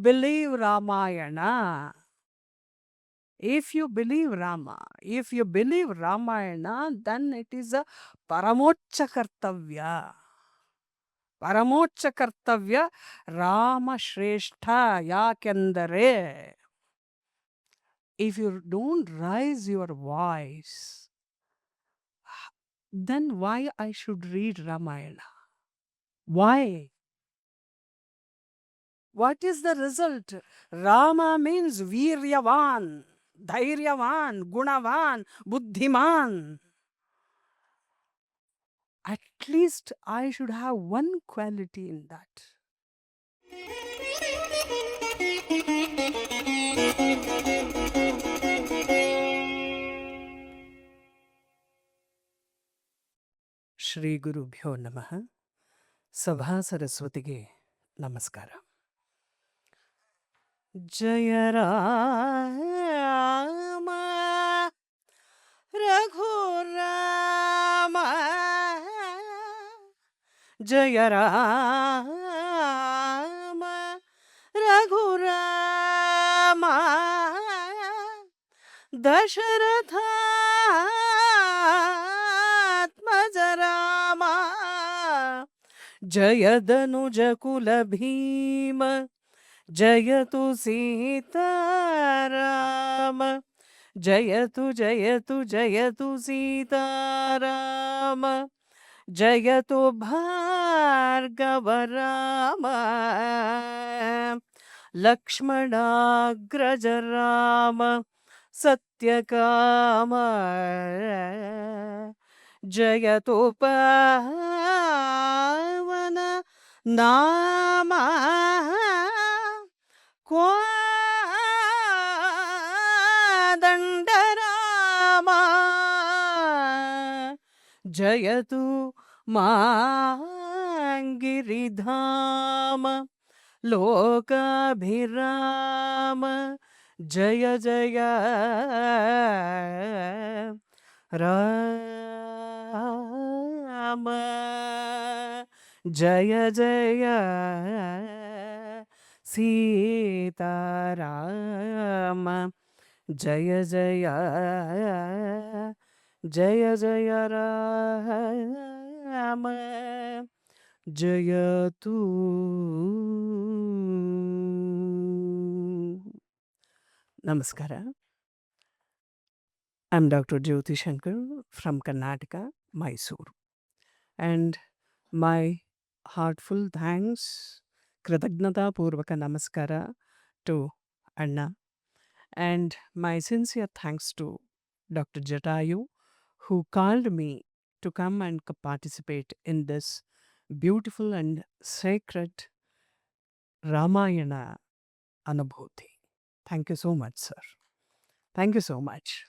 believe Ramayana, if you believe Ramayana, then it is a paramocha kartavya. Paramocha kartavya Rama Shrestha yakendare. If you don't raise your voice, then why I should read Ramayana? Why? What is the result? Rama means Viryavan, Dhairyavan, Gunavan, Buddhiman. At least I should have one quality in that. Shri Guru Bhyo Namaha. Sabha Saraswatige Namaskara. Jaya Rama Raghurama Jaya Rama Raghurama Dasharatha Atmajarama Jayadanuja Kula Bhima Jayatu Sitaram Jayatu Jayatu Jayatu Sitaram Jayatu Bhargavarama Lakshmana Grajarama Satyakama Jayatu Pavana Nama Dandarama Jayatu Mangiridhama Lokabhirama Jaya Jaya Rama Jaya Jaya Sita Rama Jaya Jaya Jaya Jaya Rama Jayatu. Namaskara. I'm Dr. Jyoti Shankar from Karnataka, Mysore. And my heartful thanks, Kritagnata Purvaka Namaskara to Anna. And my sincere thanks to Dr. Jatayu, who called me to come and participate in this beautiful and sacred Ramayana Anubhuti. Thank you so much, sir. Thank you so much.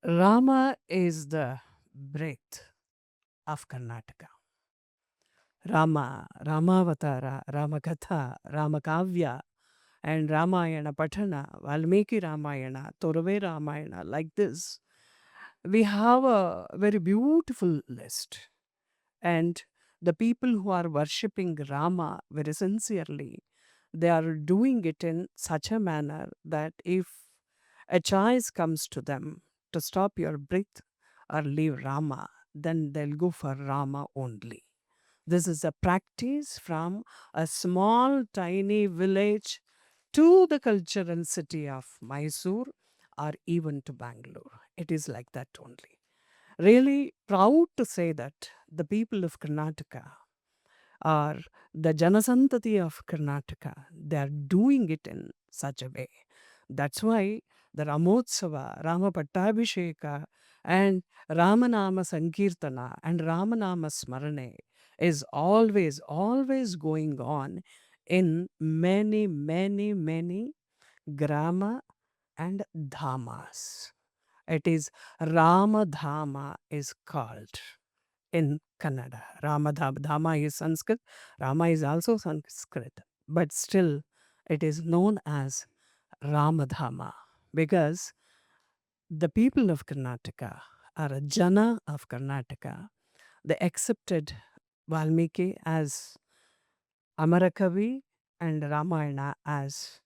Rama is the breath of Karnataka. Rama, Ramavatara, Ramakatha, Ramakavya, and Ramayana Patana, Valmiki Ramayana, Torave Ramayana, like this. We have a very beautiful list. And the people who are worshipping Rama very sincerely, they are doing it in such a manner that if a choice comes to them to stop your breath or leave Rama, then they'll go for Rama only. This is a practice from a small, tiny village to the cultural city of Mysore or even to Bangalore. It is like that only. Really proud to say that the people of Karnataka or the Janasantati of Karnataka, they are doing it in such a way. That's why the Ramotsava, Rama Pattabhisheka, and Ramanama Sankirtana and Ramanama Smarane is always, always going on in many, many, many grama and dhamas. It is Ramadhama is called in Kannada. Ramadhama is Sanskrit. Rama is also Sanskrit. But still, it is known as Ramadhama because the people of Karnataka are a Jana of Karnataka. They accepted Valmiki as Amarakavi and Ramayana as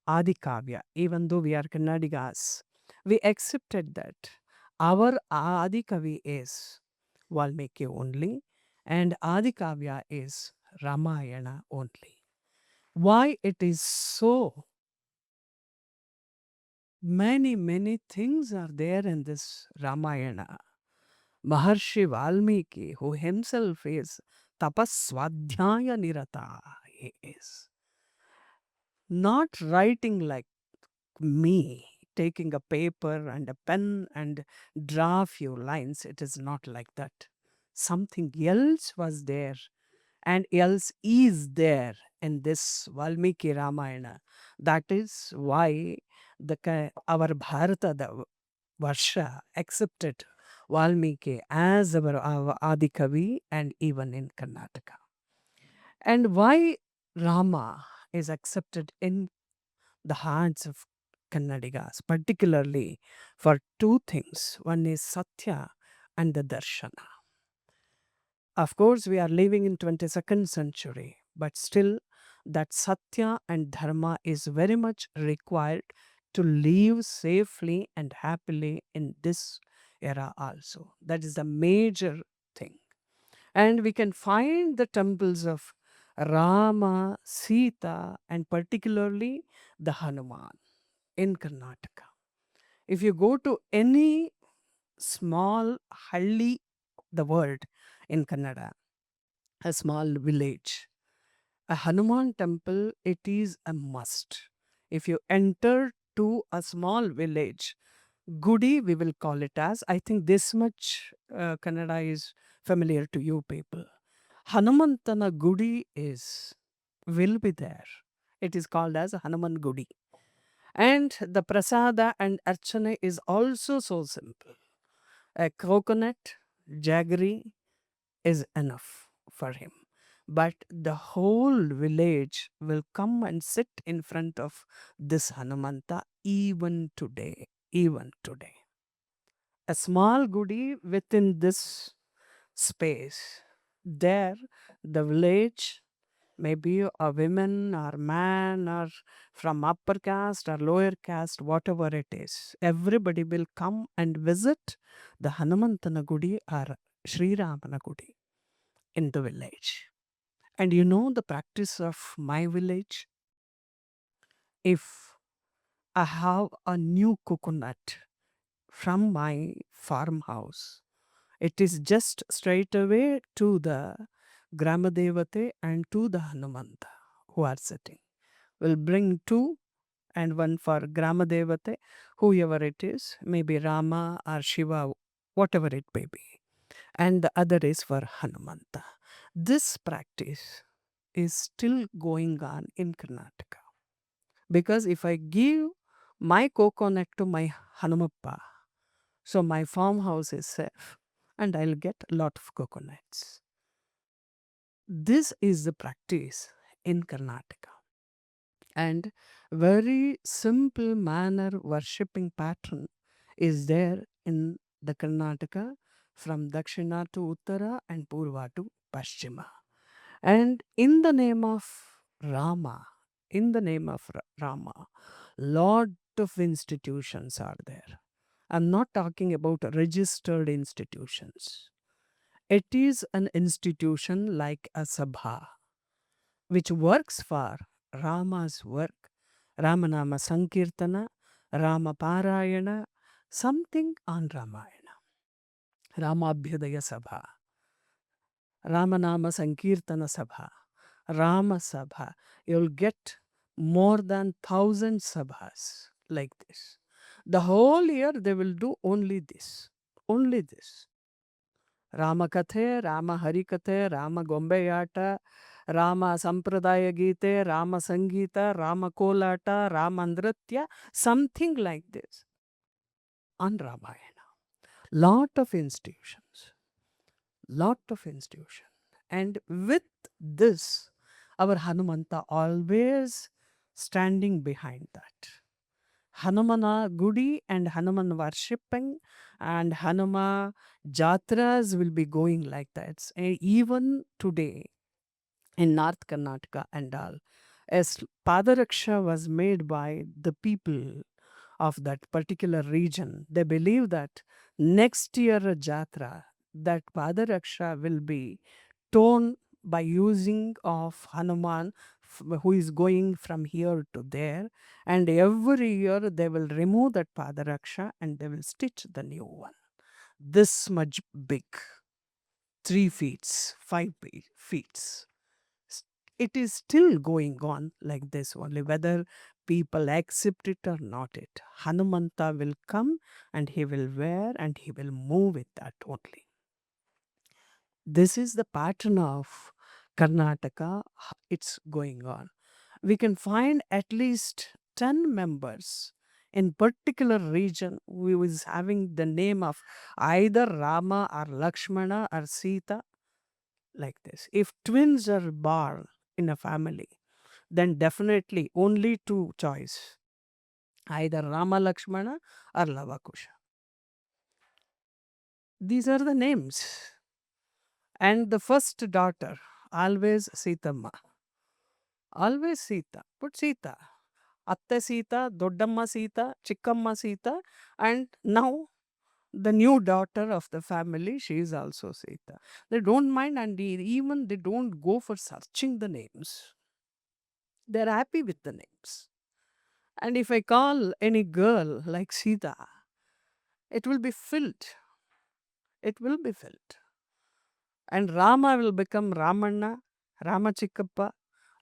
Adikavya, even though we are Kannadigas, we accepted that our Adikavi is Valmiki only and Adikavya is Ramayana only. Why it is so? Many things are there in this Ramayana. Maharshi Valmiki, who himself is tapaswadhyaya nirata, he is not writing like me, taking a paper and a pen and draw few lines. It is not like that. Something else was there and else is there in this Valmiki Ramayana. That is why our Bharata, the Varsha, accepted Valmiki as our Adikavi and even in Karnataka. And why Rama is accepted in the hearts of Kannadigas, particularly for two things. One is Satya and the Darshana. Of course, we are living in 22nd century, but still that Satya and Dharma is very much required to live safely and happily in this era also. That is the major thing. And we can find the temples of Rama, Sita, and particularly the Hanuman in Karnataka. If you go to any small halli, the word in Kannada, a small village, a Hanuman temple, it is a must. If you enter to a small village, Gudi, we will call it as, I think this much Kannada is familiar to you people. Hanumantana Gudi will be there. It is called as Hanuman Gudi. And the prasada and archana is also so simple. A coconut, jaggery is enough for him. But the whole village will come and sit in front of this Hanumanta even today. Even today. A small gudi within this space. There, the village, maybe a woman or man or from upper caste or lower caste, whatever it is, everybody will come and visit the Hanumantana Gudi or Sri Ramana Gudi in the village. And you know the practice of my village? If I have a new coconut from my farmhouse, it is just straight away to the Gramadevate and to the Hanumanta who are sitting. We'll bring two and one for Gramadevate, whoever it is, maybe Rama or Shiva, whatever it may be. And the other is for Hanumanta. This practice is still going on in Karnataka. Because if I give my coconut to my Hanumappa, so my farmhouse is safe and I'll get a lot of coconuts. This is the practice in Karnataka. And very simple manner worshipping pattern is there in the Karnataka from Dakshina to Uttara and Purva to Paschima. And in the name of Rama, in the name of Rama, lot of institutions are there. I'm not talking about registered institutions. It is an institution like a sabha, which works for Rama's work, Ramanama Sankirtana, Rama Parayana, something on Ramayana, Ramabhyudaya Sabha, Ramanama Sankirtana Sabha, Rama Sabha. You'll get more than 1,000 sabhas like this. The whole year they will do only this. Only this. Rama Kathe, Rama Harikathe, Rama Gombeyata, Rama Sampradaya Gite, Rama Sangita, Rama Kolata, Rama Nritya, something like this on Ramayana. Lot of institutions. Lot of institutions. And with this, our Hanumanta always standing behind that. Hanumana Gudi and Hanuman worshipping and Hanuma Jatras will be going like that. And even today in North Karnataka and all, As Padaraksha was made by the people of that particular region. They believe that next year a Jatra, that Padaraksha will be torn by using of Hanuman who is going from here to there, and every year they will remove that Padaraksha and they will stitch the new one. This much big, 3 feet, 5 feet. It is still going on like this only, whether people accept it or not. It Hanumanta will come and he will wear and he will move with that only. This is the pattern of Karnataka. It's going on. We can find at least 10 members in particular region who is having the name of either Rama or Lakshmana or Sita, like this. If twins are born in a family, then definitely only two choice, either Rama Lakshmana or Lavakusha. These are the names. And the first daughter, always Sitama. Always Sita. Put Sita. Atte Sita, Doddamma Sita, Chikkamma Sita, and now the new daughter of the family, she is also Sita. They don't mind and even they don't go for searching the names. They're happy with the names. And if I call any girl like Sita, it will be filled. It will be filled. And Rama will become Ramanna, Ramachikkappa,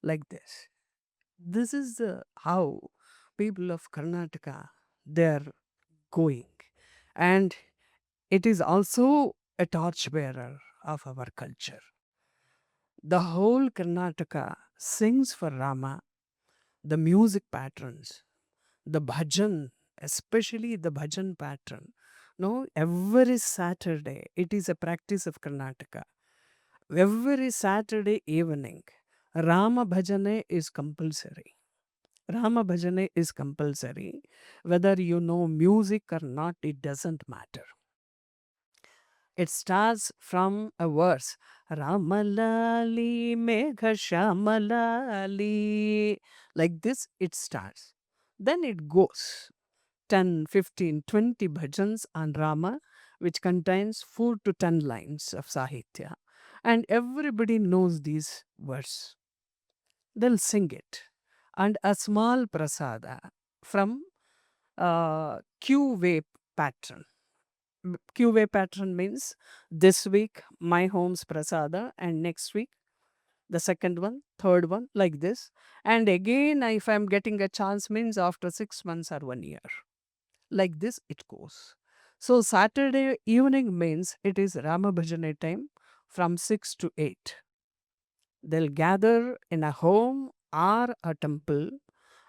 like this. This is how people of Karnataka, they're going. And it is also a torchbearer of our culture. The whole Karnataka sings for Rama, the music patterns, the bhajan, especially the bhajan pattern. No, every Saturday, it is a practice of Karnataka. Every Saturday evening, Rama Bhajane is compulsory. Rama Bhajane is compulsory. Whether you know music or not, it doesn't matter. It starts from a verse. Ramalali Megha Shamalali. Like this, it starts. Then it goes. 10, 15, 20 bhajans on Rama, which contains 4 to 10 lines of Sahitya. And everybody knows these verse. They'll sing it. And a small prasada from Q-way pattern. Q-way pattern means this week my home's prasada and next week the second one, third one, like this. And again, if I'm getting a chance means after 6 months or 1 year. Like this it goes. So Saturday evening means it is Rama Bhajane time from 6 to 8. They'll gather in a home or a temple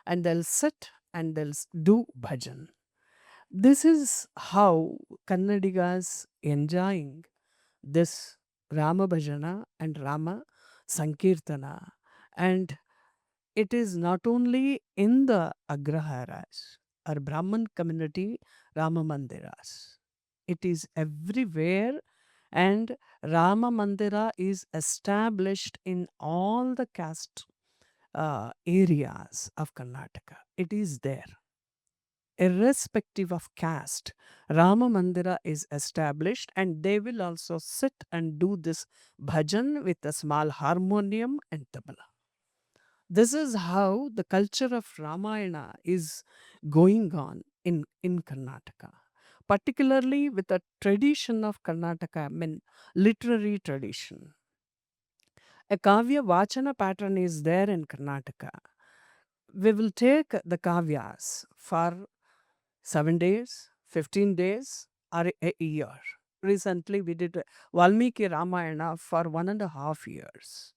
and they'll sit and they'll do bhajan. This is how Kannadigas enjoying this Rama Bhajana and Rama Sankirtana. And it is not only in the Agraharas or Brahman community Rama Mandiras. It is everywhere, and Rama Mandira is established in all the caste areas of Karnataka. It is there. Irrespective of caste, Rama Mandira is established, and they will also sit and do this bhajan with a small harmonium and tabla. This is how the culture of Ramayana is going on in Karnataka, particularly with the tradition of Karnataka, I mean, literary tradition. A Kavya Vachana pattern is there in Karnataka. We will take the Kavyas for 7 days, 15 days, or a year. Recently, we did Valmiki Ramayana for 1.5 years,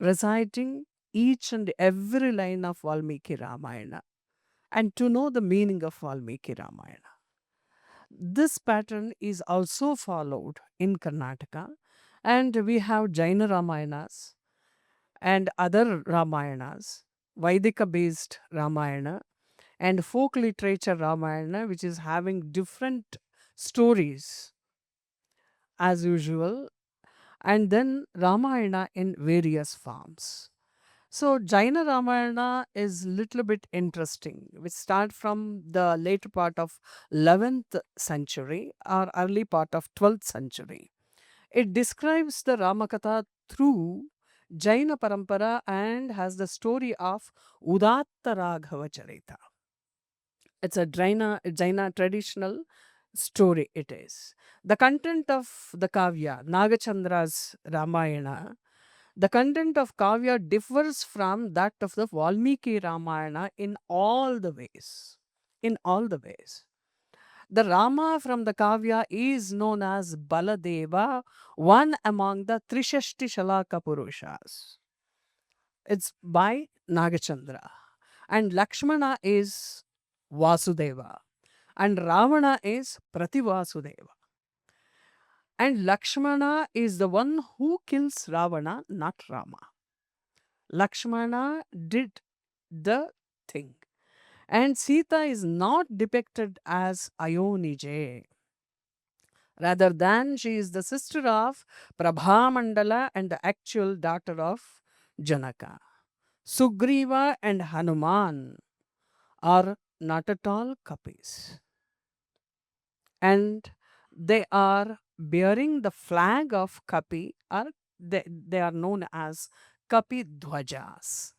reciting each and every line of Valmiki Ramayana and to know the meaning of Valmiki Ramayana. This pattern is also followed in Karnataka, and we have Jaina Ramayanas and other Ramayanas, Vaidika based Ramayana, and folk literature Ramayana, which is having different stories as usual, and then Ramayana in various forms. So Jaina Ramayana is little bit interesting. We start from the later part of 11th century or early part of 12th century. It describes the Ramakatha through Jaina Parampara and has the story of Udatta Raghava Charita. It's a Jaina traditional story, it is. The content of the Kavya, Nagachandra's Ramayana, the content of Kavya differs from that of the Valmiki Ramayana in all the ways. In all the ways. The Rama from the Kavya is known as Baladeva, one among the Trishashti Shalaka Purushas. It's by Nagachandra. And Lakshmana is Vasudeva. And Ravana is Prativasudeva. And Lakshmana is the one who kills Ravana, not Rama. Lakshmana did the thing. And Sita is not depicted as Ayonije. Rather than she is the sister of Prabhamandala and the actual daughter of Janaka. Sugriva and Hanuman are not at all copies. And they are bearing the flag of Kapi, or they are known as Kapi Dhwajas.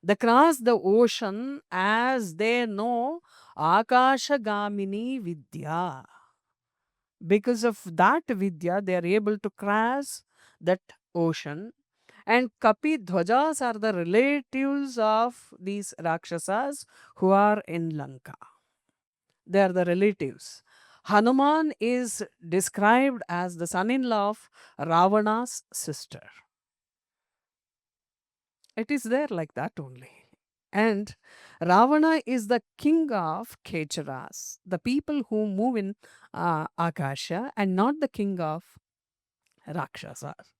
They cross the ocean as they know Akashagamini Vidya. Because of that Vidya, they are able to cross that ocean. And Kapi Dhwajas are the relatives of these Rakshasas who are in Lanka. They are the relatives. Hanuman is described as the son in law of Ravana's sister. It is there like that only. And Ravana is the king of Kecharas, the people who move in Akasha, and not the king of Rakshasas.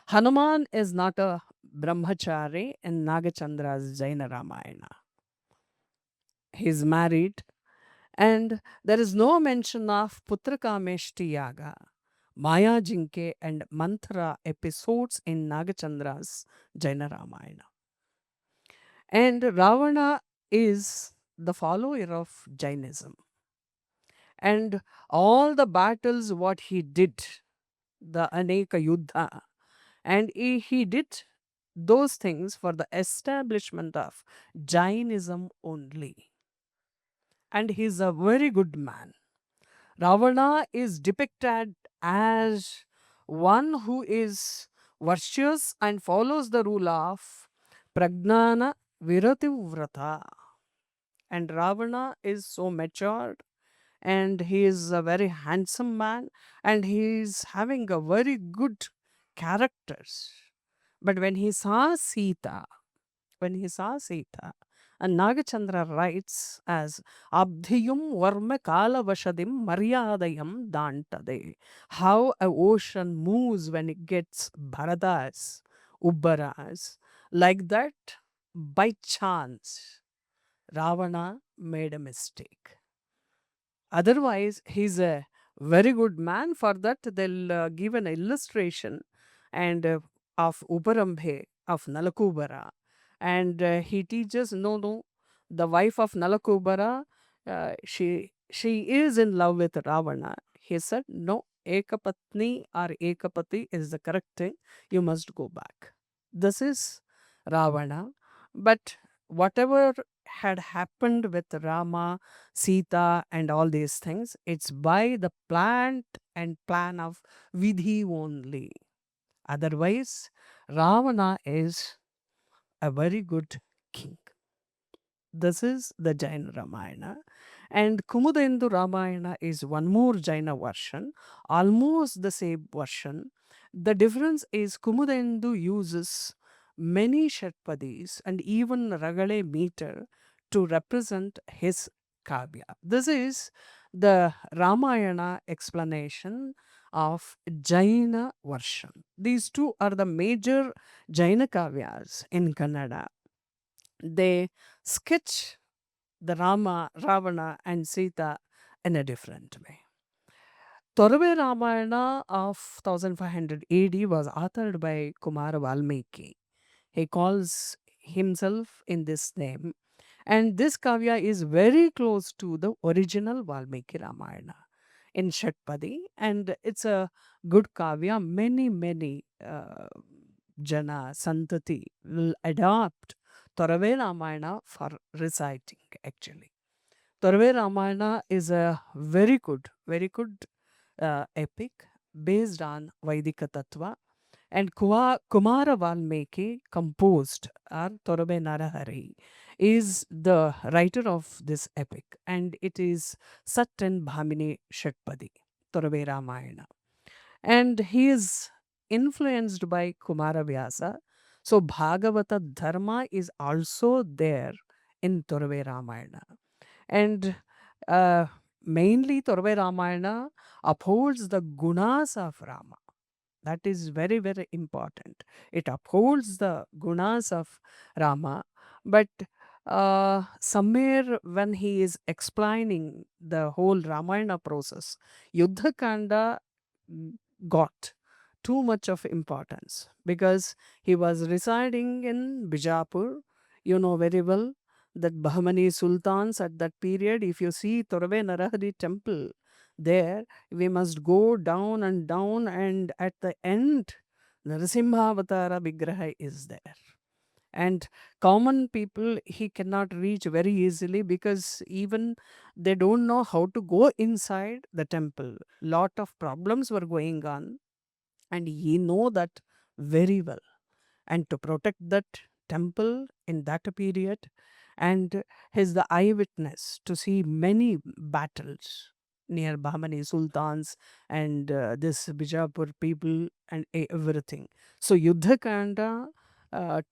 Hanuman is not a brahmachari in Nagachandra's Jaina Ramayana. He is married, and there is no mention of Putrakameshti Yaga, Maya Jinke, and Manthara episodes in Nagachandra's Jaina Ramayana. And Ravana is the follower of Jainism. And all the battles what he did, the Aneka Yuddha, and he did those things for the establishment of Jainism only. And he's a very good man. Ravana is depicted as one who is virtuous and follows the rule of Pragnana Virativrata. And Ravana is so matured, and he is a very handsome man, and he is having a very good characters. But when he saw Sita, and Nagachandra writes as Abdhiyum Varma Kala Vashadim Maryadayam Dantade. How a ocean moves when it gets Bharadas, Ubbaras. Like that, by chance, Ravana made a mistake. Otherwise, he's a very good man. For that, they'll give an illustration and of Uparambhe, of Nalakubara. And he teaches, no, the wife of Nalakubara, she is in love with Ravana. He said, no, Ekapatni or Ekapati is the correct thing. You must go back. This is Ravana. But whatever had happened with Rama, Sita, and all these things, it's by the plant and plan of Vidhi only. Otherwise, Ravana is a very good king. This is the Jaina Ramayana. And Kumudendu Ramayana is one more Jaina version, almost the same version. The difference is Kumudendu uses many Shatpadis and even Ragale meter to represent his Kavya. This is the Ramayana explanation of Jaina version. These two are the major Jaina Kavyas in Kannada. They sketch the Rama, Ravana, and Sita in a different way. Torave Ramayana of 1500 AD was authored by Kumar Valmiki. He calls himself in this name. And this kavya is very close to the original Valmiki Ramayana in Shatpadi, and it's a good kavya. Many jana santati will adopt Torave Ramayana for reciting actually. Torave Ramayana is a very good epic based on Vaidika Tattva, and Kumara Valmiki composed, or Torave Narahari, is the writer of this epic, and it is Sat and Bhamini Shatpadi, Torave Ramayana. And he is influenced by Kumara Vyasa. So Bhagavata Dharma is also there in Torave Ramayana. And uh, mainly Torave Ramayana upholds the gunas of Rama. That is very important. It upholds the gunas of Rama, but somewhere when he is explaining the whole Ramayana process, Yuddha Kanda got too much of importance because he was residing in Bijapur. You know very well that Bahmani sultans at that period, if you see Torave Narahari temple there, we must go down and down, and at the end, Narasimha Avatara Vigraha is there. And common people he cannot reach very easily because even they don't know how to go inside the temple. Lot of problems were going on, and he know that very well, and to protect that temple in that period, and he's the eyewitness to see many battles near Bahmani sultans and this Bijapur people and everything. So Yuddhakanda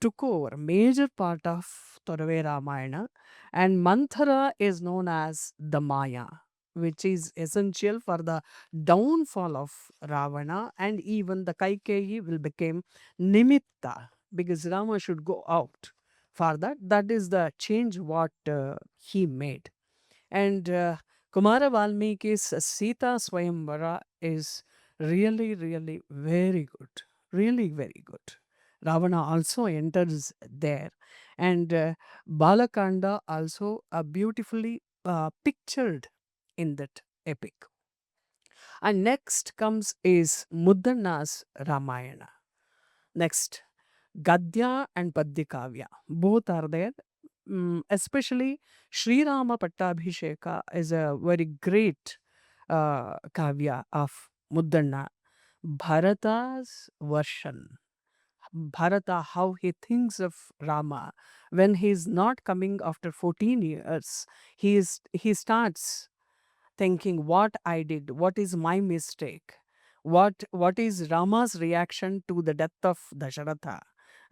took over major part of Torave Ramayana, and Manthara is known as the Maya, which is essential for the downfall of Ravana, and even the Kaikeyi will become nimitta because Rama should go out. For that, that is the change what he made. And Kumara Valmiki's Sita Swayamvara is really very good. Really very good. Ravana also enters there. And Balakanda also beautifully pictured in that epic. And next comes is Muddanna's Ramayana. Next, Gadya and Padya Kavya. Both are there. Especially Sri Rama Pattabhisheka is a very great kavya of Muddanna. Bharata's version. Bharata, how he thinks of Rama when he is not coming after 14 years. He starts thinking what I did, what is my mistake, what is Rama's reaction to the death of Dasharatha,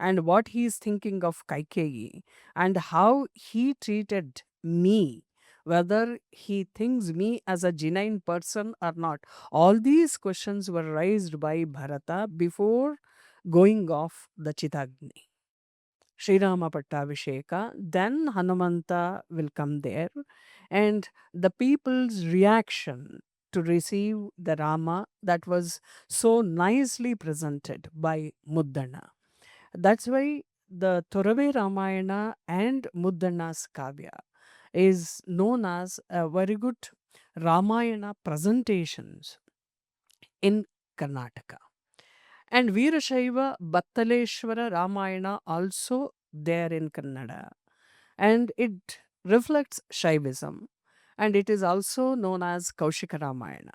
and what he is thinking of Kaikeyi, and how he treated me, whether he thinks me as a genuine person or not. All these questions were raised by Bharata before going off the Chitagni. Sri Rama Pattabhisheka, then Hanumanta will come there, and the people's reaction to receive the Rama that was so nicely presented by Muddana. That's why the Torave Ramayana and Muddana's Kavya is known as a very good Ramayana presentations in Karnataka. And Veerashaiva Battaleshwara Ramayana also there in Kannada. And it reflects Shaivism, and it is also known as Kaushika Ramayana.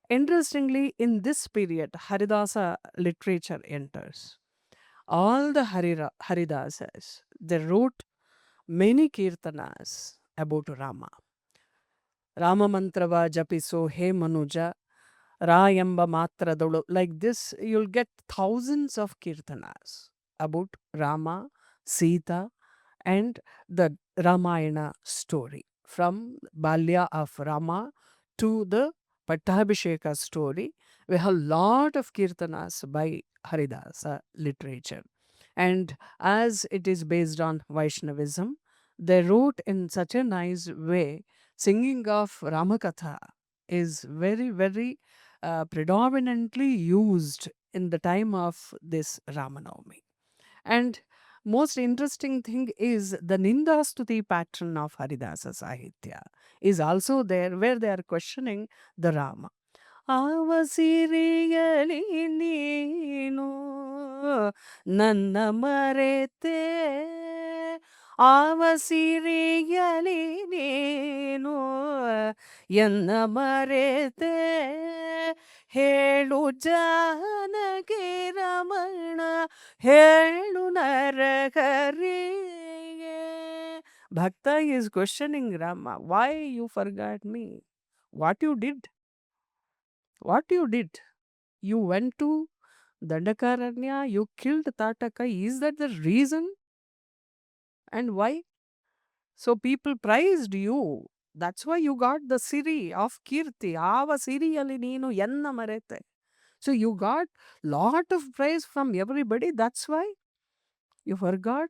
Interestingly, in this period, Haridasa literature enters. All the Haridasas, they wrote many kirtanas about Rama. Rama mantrava japiso he manuja, Rayamba Matradolu. Like this, you'll get thousands of kirtanas about Rama, Sita, and the Ramayana story. From Balya of Rama to the Pattabhisheka story, we have a lot of kirtanas by Haridasa literature. And as it is based on Vaishnavism, they wrote in such a nice way. Singing of Ramakatha is very predominantly used in the time of this Ramanavami. And Most interesting thing is the Nindastuti pattern of Haridasa Sahitya is also there, where they are questioning the Rama. ಅವಸಿರಿಯಲಿ ನೀನು ನನ್ನ ಮರೆತೆ ಅವಸಿರಿಯಲಿ ನೀನು ಎನ್ನ ಮರೆತೆ ಹೇಳು ಜಾನಕಿ ರಮಣ ಹೇಳು ನರಹರಿಗೆ. Bhakta is questioning Rama, why you forgot me? What you did? What you did? You went to Dandakaranya, you killed Tataka. Is that the reason? And why? So people praised you. That's why you got the Siri of Kirti. Ava Siriyali neenu enna marete. So you got lot of praise from everybody. That's why you forgot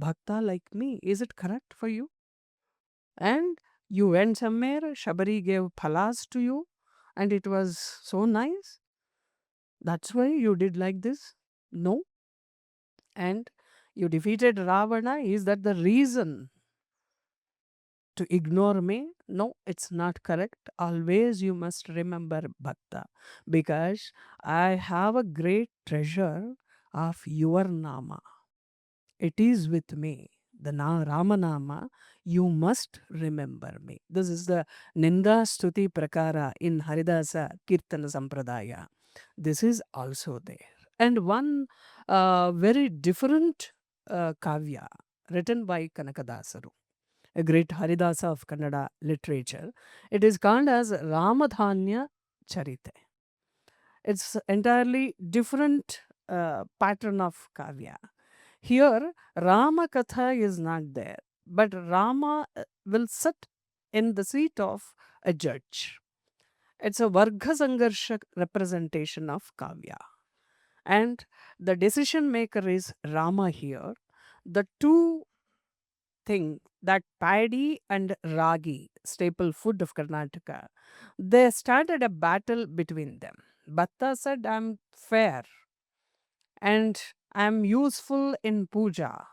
Bhakta like me. Is it correct for you? And you went somewhere, Shabari gave phalas to you, and it was so nice. That's why you did like this? No. And you defeated Ravana. Is that the reason to ignore me? No, it's not correct. Always you must remember Bhakta, because I have a great treasure of your Nama. It is with me. The Ramanama, you must remember me. This is the Ninda Stuti Prakara in Haridasa Kirtana Sampradaya. This is also there. And one very different kavya written by Kanakadasaru, a great Haridasa of Kannada literature. It is called as Ramadhanya Charite. It's entirely different pattern of kavya. Here, Rama Katha is not there, but Rama will sit in the seat of a judge. It's a Varga Sangarsha representation of Kavya. And the decision maker is Rama here. The two thing, that paddy and ragi, staple food of Karnataka, they started a battle between them. Bhatta said, I'm fair and I'm useful in puja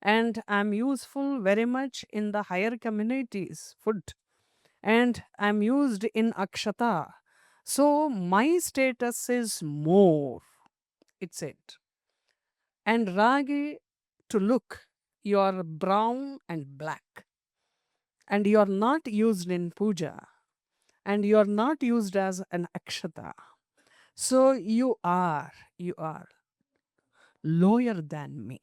and I'm useful very much in the higher communities food, and I'm used in akshata, so my status is more, it said. And ragi, to look, you're brown and black, and you're not used in puja, and you're not used as an akshata, so you are lower than me.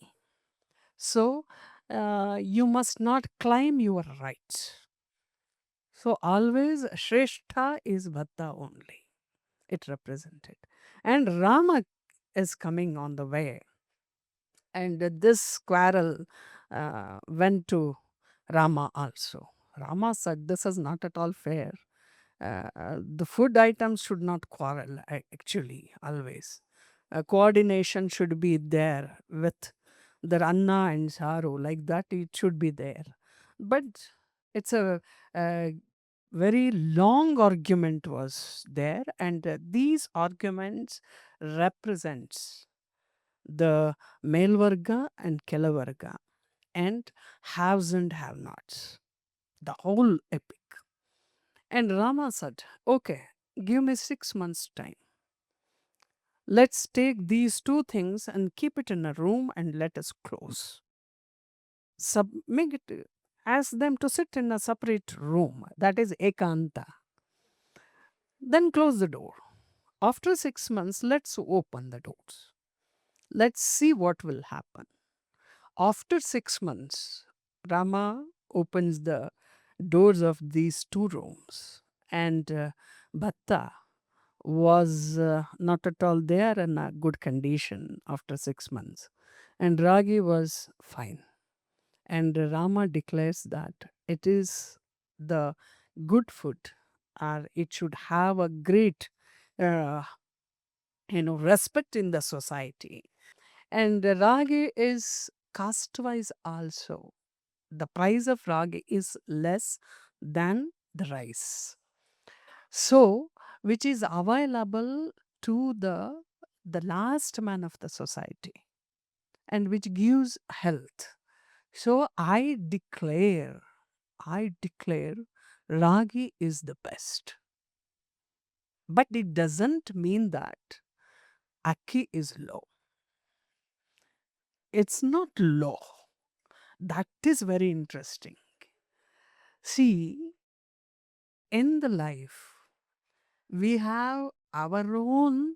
So you must not claim your rights. So always Shrestha is Bhatta only. It represented. And Rama is coming on the way. And this quarrel went to Rama also. Rama said, this is not at all fair. The food items should not quarrel, actually, always. Coordination should be there with the Anna and Saru, like that it should be there. But it's a very long argument was there, and these arguments represents the male varga and Kela varga and haves and have nots, the whole epic. And Rama said, okay, give me 6 months' time. Let's take these two things and keep it in a room and let us close. Ask them to sit in a separate room, that is ekanta. Then close the door. After 6 months, let's open the doors. Let's see what will happen. After 6 months, Rama opens the doors of these two rooms, and Bhatta was not at all there in a good condition after 6 months. And Ragi was fine. And Rama declares that it is the good food, or it should have a great uh, respect in the society. And Ragi is caste wise also. The price of ragi is less than the rice. So, which is available to the last man of the society. and which gives health. So I declare Ragi is the best. But it doesn't mean that Akki is low. It's not low. That is very interesting. See, in the life, we have our own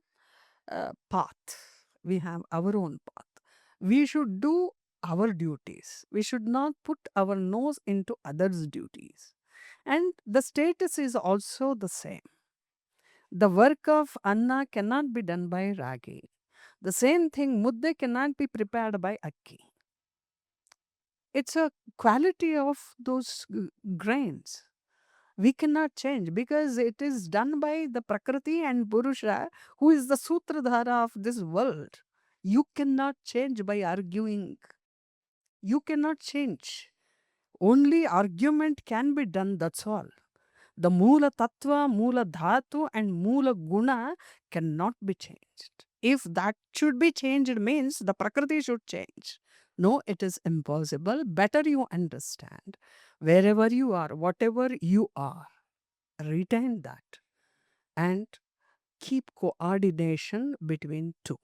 path. We have our own path. We should do our duties. We should not put our nose into others' duties. And the status is also the same. The work of Anna cannot be done by Ragi. The same thing, Mudde cannot be prepared by Akki. It's a quality of those grains. We cannot change because it is done by the Prakriti and Purusha, who is the Sutradhara of this world. You cannot change by arguing. You cannot change. Only argument can be done, that's all. The Mula Tattva, Mula Dhatu, and Mula Guna cannot be changed. If that should be changed, means the Prakriti should change. No, it is impossible. Better you understand. Wherever you are, whatever you are, retain that and keep coordination between two.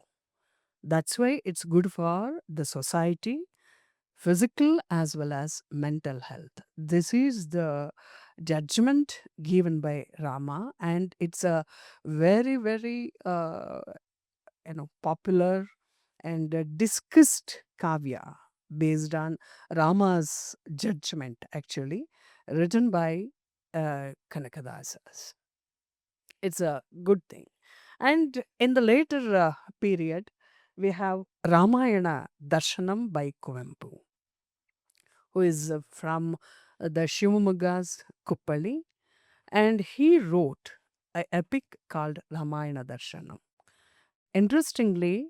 That's why it's good for the society, physical as well as mental health. This is the judgment given by Rama, and it's a very, very popular and discussed kavya based on Rama's judgment, actually, written by Kanakadasaru. It's a good thing. And in the later period, we have Ramayana Darshanam by Kuvempu, who is from the Shivamogga's Kuppali, and he wrote an epic called Ramayana Darshanam. Interestingly,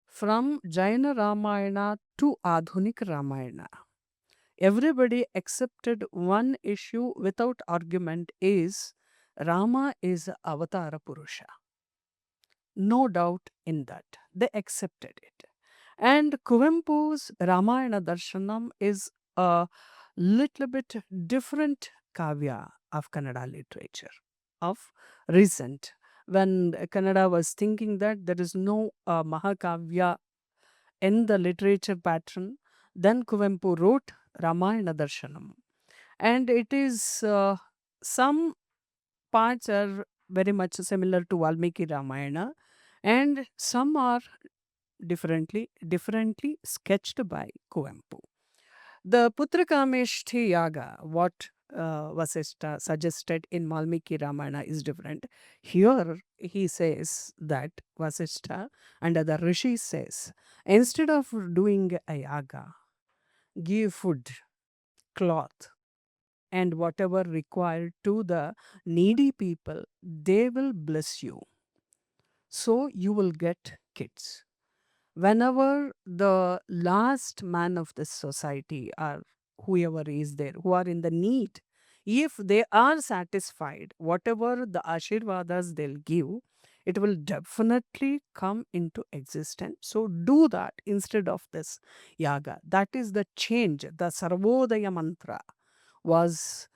from Jaina Ramayana to Adhunik Ramayana, everybody accepted one issue without argument is Rama is Avatara Purusha. No doubt in that. They accepted it. And Kuvempu's Ramayana Darshanam is a little bit different kavya of Kannada literature of recent. When Kannada was thinking that there is no Mahakavya in the literature pattern, then Kuvempu wrote Ramayana Darshanam. And it is some parts are very much similar to Valmiki Ramayana, and some are differently sketched by Kuvempu. The Putrakameshthi Yaga, what Vasishta suggested in Valmiki Ramayana is different. Here he says that Vasishta and other rishis says, instead of doing a yaga, give food, cloth, and whatever required to the needy people, they will bless you. So you will get kids. Whenever the last man of this society or whoever is there who are in the need, if they are satisfied, whatever the ashirvadas they'll give, it will definitely come into existence. So do that instead of this yaga. That is the change. The Sarvodaya mantra was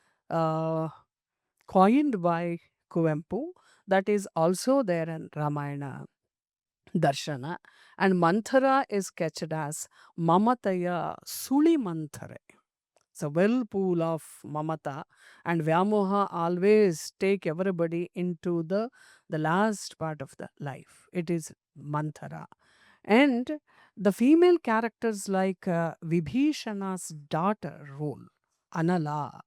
coined by Kuvempu. That is also there in Ramayana Darshana. And Manthara is sketched as Mamataya Suli Manthare. It's a whirlpool of Mamata, and Vyamoha always take everybody into the last part of the life. It is Manthara. And the female characters like Vibhishana's daughter role, Anala,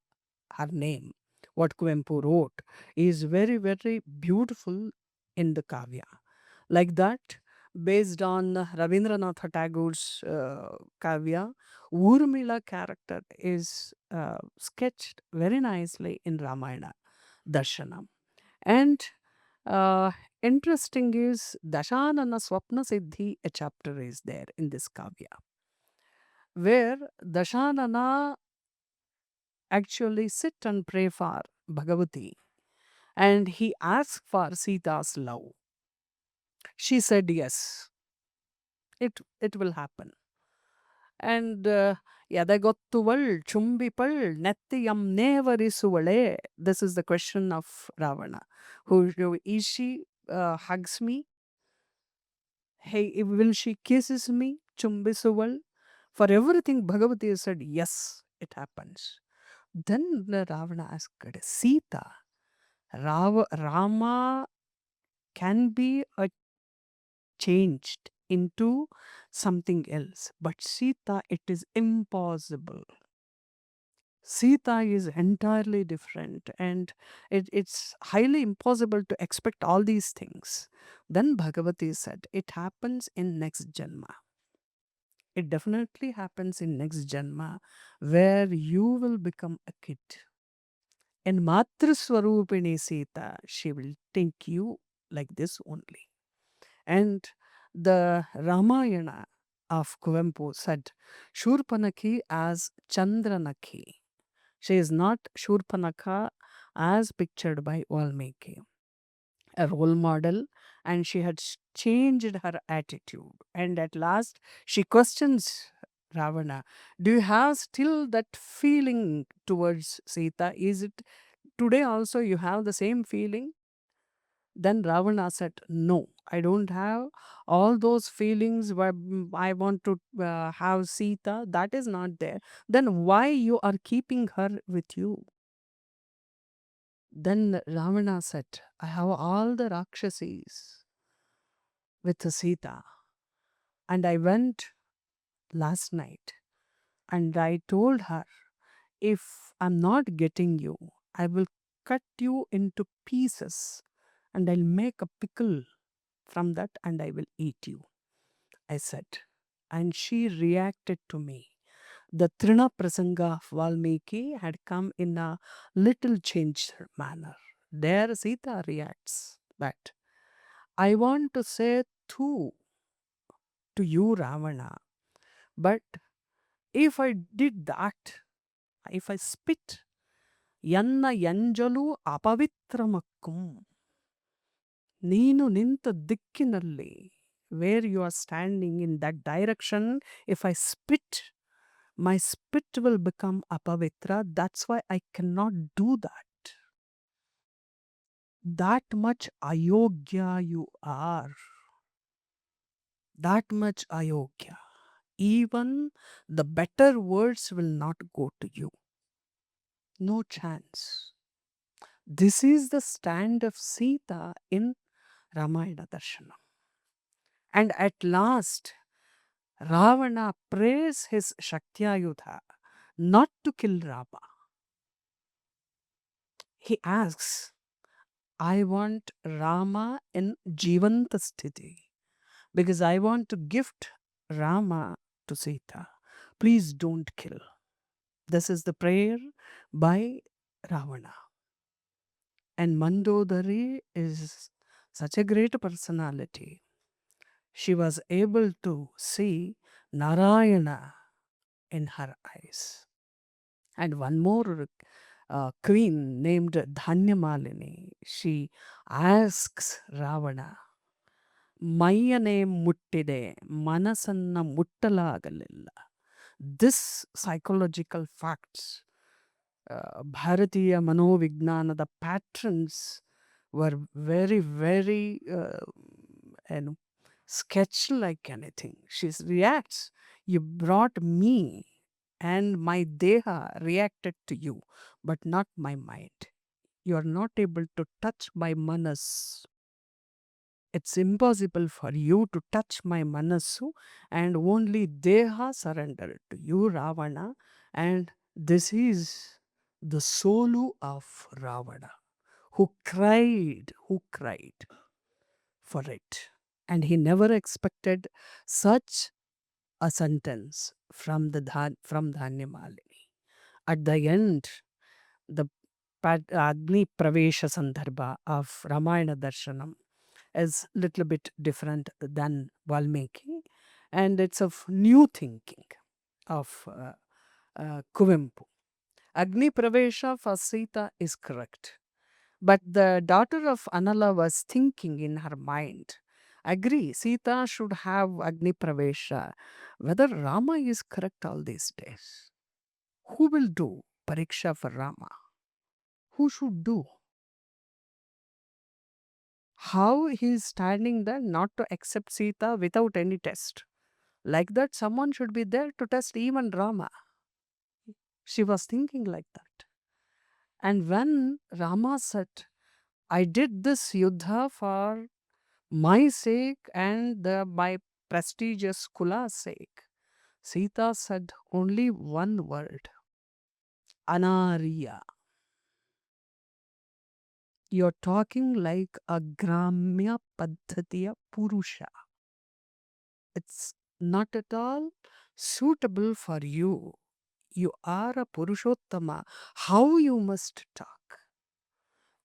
her name, what Kuvempu wrote, is very, very beautiful in the Kavya. Like that, based on Rabindranath Tagore's Kavya, Urmila character is sketched very nicely in Ramayana Darshanam. And uh, interesting is Dashanana Swapna Siddhi, a chapter is there in this Kavya, where Dashanana actually sit and pray for Bhagavati, and he asked for Sita's love. She said yes. it will happen. And yadagottuvol chumbipal nettiyam nevarisuvale. This is the question of Ravana. Who is she? Hugs me. Hey, will she kisses me? Chumbisuval. For everything, Bhagavati said, yes, it happens. Then Ravana asked Sita, Rama can be changed into something else, but Sita, it is impossible. Sita is entirely different, and it's highly impossible to expect all these things. Then Bhagavati said, it happens in next Janma. It definitely happens in next Janma, where you will become a kid. In Matriswarupini Sita, she will take you like this only. And the Ramayana of Kuvempu said Shurpanaki as Chandranaki. She is not Shurpanaka as pictured by Valmiki, a role model, and she had changed her attitude. And at last, she questions Ravana, do you have still that feeling towards Sita? Is it today also you have the same feeling? Then Ravana said, no, I don't have all those feelings where I want to have Sita. That is not there. Then why you are keeping her with you? Then Ravana said, I have all the Rakshasis with Sita. And I went last night and I told her, if I'm not getting you, I will cut you into pieces and I'll make a pickle from that and I will eat you, I said. And she reacted to me. The Trina Prasanga of Valmiki had come in a little changed manner. There Sita reacts that I want to say too to you, Ravana, but if I did that, if I spit, Yanna Yanjalu Apavitramakkum. Neenu ninta dikkinalli, where you are standing in that direction, if I spit, my spit will become apavitra. That's why I cannot do that. That much ayogya you are. That much ayogya. Even the better words will not go to you. No chance. This is the stand of Sita in Ramayana Darshanam. And at last, Ravana prays his Shaktayudha not to kill Rama. He asks, I want Rama in Jivanta Sthiti because I want to gift Rama to Sita. Please don't kill. This is the prayer by Ravana. And Mandodari is such a great personality. She was able to see Narayana in her eyes. And one more queen named Dhanyamalini, she asks Ravana, ಮೈಯನೆ ಮುಟ್ಟಿದೆ ಮನಸ್ಸನ್ನ ಮುಟ್ಟಲಾಗಲಿಲ್ಲ. This psychological facts, Bharatiya Manovignanada patterns were very, very sketch like anything. She reacts, you brought me and my deha reacted to you, but not my mind. You are not able to touch my manas. It's impossible for you to touch my manasu, and only deha surrendered to you, Ravana. And this is the solu of Ravana, who cried for it. And he never expected such a sentence from from Dhanyamalini. At the end, the Agni Pravesha Sandarbha of Ramayana Darshanam is little bit different than Valmiki, and it's of new thinking of Kuvempu. Agni Pravesha for Sita is correct, but the daughter of Anala was thinking in her mind, Agree, Sita should have Agni Pravesha. Whether Rama is correct all these days. Who will do Pariksha for Rama? Who should do? How he is standing there not to accept Sita without any test. Like that, someone should be there to test even Rama. She was thinking like that. And when Rama said, I did this yuddha for my sake and my prestigious Kula's sake, Sita said only one word, Anariya. You're talking like a Gramya Paddhatiya Purusha. It's not at all suitable for you. You are a Purushottama. How you must talk?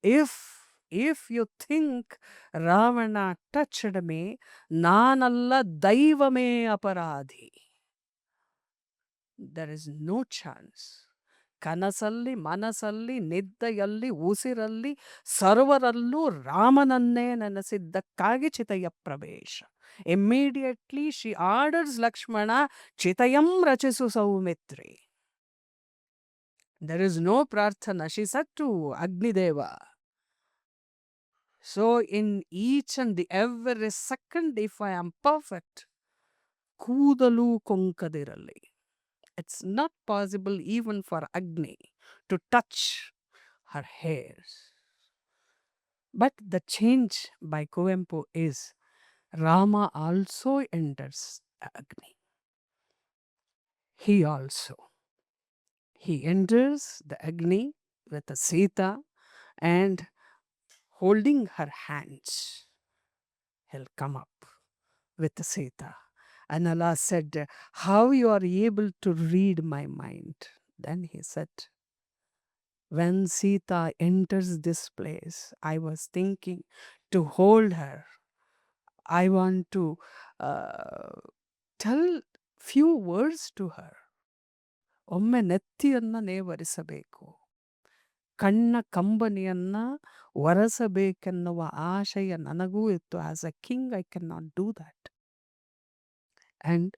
If you think Ravana touched me, nanalla daivame aparadhi. There is no chance. ಕನಸಲ್ಲಿ ಮನಸ್ಸಲ್ಲಿ ನಿದ್ದೆಯಲ್ಲಿ ಉಸಿರಲ್ಲಿ ಸರ್ವರಲ್ಲೂ ರಾಮನನ್ನೇ ನೆನೆಸಿದ್ದಕ್ಕಾಗಿ ಚಿತೆಯ ಪ್ರವೇಶ. Immediately she orders Lakshmana, ಚಿತಯಂ ರಚಿಸು Saumitri. There is no prarthana. She said to Agnideva. So in each and every second, if I am perfect, ಕೂದಲು ಕೊಂಕದಿರಲಿ. It's not possible even for Agni to touch her hairs. But the change by Kuvempu is Rama also enters Agni. He enters the Agni with Sita and holding her hands. He'll come up with Sita. And Allah said, how you are able to read my mind? Then he said, when Sita enters this place, I was thinking to hold her. I want to tell few words to her. ಒಮ್ಮೆ ನೆತ್ತಿಯನ್ನ ನೇವರಿಸಬೇಕು, ಕಣ್ಣ ಕಂಬನಿಯನ್ನ ಒರೆಸಬೇಕೆನ್ನುವ ಆಶಯ ನನಗೂ ಇತ್ತು. As a king I can not do that. And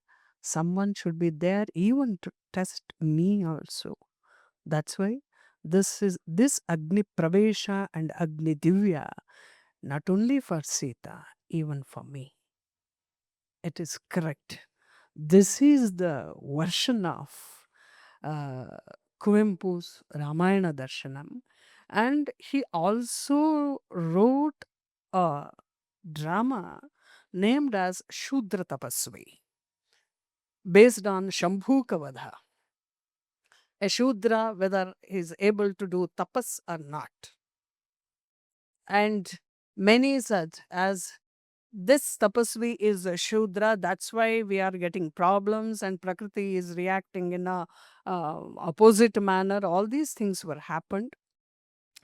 someone should be there even to test me also. That's why this Agni Pravesha and Agni Divya, not only for Sita, even for me. It is correct. This is the version of Kuvempu's Ramayana Darshanam. And he also wrote a drama named as Shudra Tapasvi, based on Shambhuka Vadha. A Shudra, whether he is able to do tapas or not. And many said, as this tapasvi is a Shudra, that's why we are getting problems and Prakriti is reacting in a opposite manner. All these things were happened.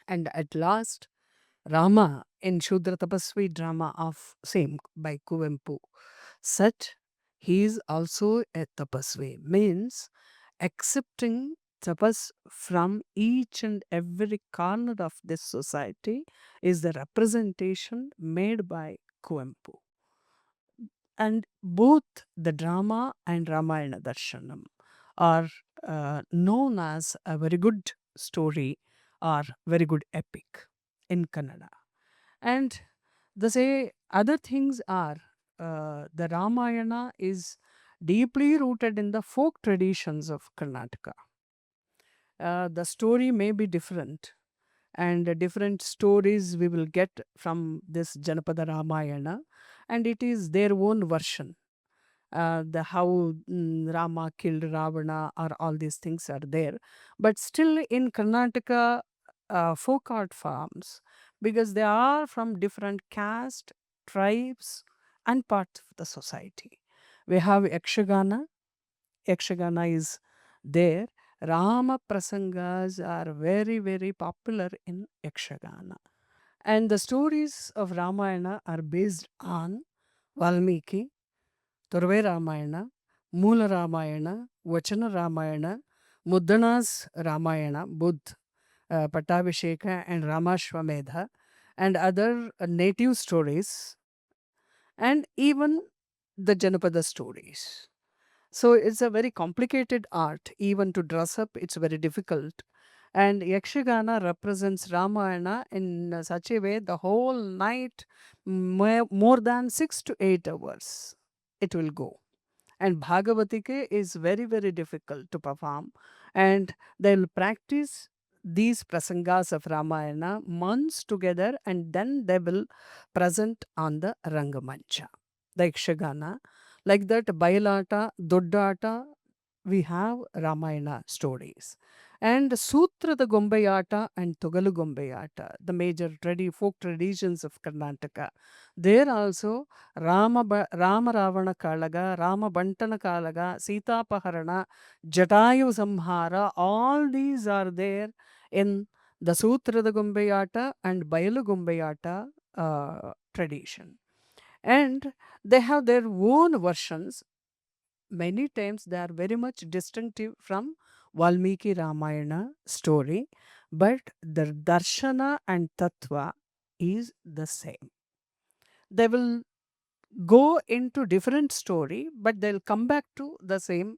And at last, Rama in Shudra Tapasvi drama of same by Kuvempu said he is also a tapasvi, means accepting tapas from each and every corner of this society is the representation made by Kuvempu. And both the drama and Ramayana Darshanam are known as a very good story or very good epic in Kannada. And the say other things are the Ramayana is deeply rooted in the folk traditions of Karnataka. The story may be different, and different stories we will get from this Janapada Ramayana, and it is their own version. The how Rama killed Ravana or all these things are there, but still in Karnataka folk art forms, because they are from different caste, tribes and parts of the society. We have Yakshagana. Yakshagana is there. Rama Prasangas are very, very popular in Yakshagana. And the stories of Ramayana are based on Valmiki, Torave Ramayana, Moola Ramayana, Vachana Ramayana, Muddana's Ramayana, Buddh, Pattabhisheka and Ramashwamedha, and other native stories. and even the Janapada stories. So it's a very complicated art. Even to dress up, it's very difficult. And Yakshagana represents Ramayana in such a way the whole night, more than 6 to 8 hours, it will go. And Bhagavatike is very, very difficult to perform. And they'll practice these prasangas of Ramayana months together, and then they will present on the Rangamancha, the Yakshagana. Like that, Bailata, Doddata, we have Ramayana stories. And Sutra the Gombayata and Togalu Gombayata, the major folk traditions of Karnataka. There also Rama Ravana Kalaga, Rama Bantana Kalaga, Sita Paharana, Jatayu Samhara, all these are there in the Sutra the Gombayata and Bayalu Gombayata tradition. And they have their own versions. Many times they are very much distinctive from Valmiki Ramayana story, but the Darshana and Tattva is the same. They will go into different story, but they'll come back to the same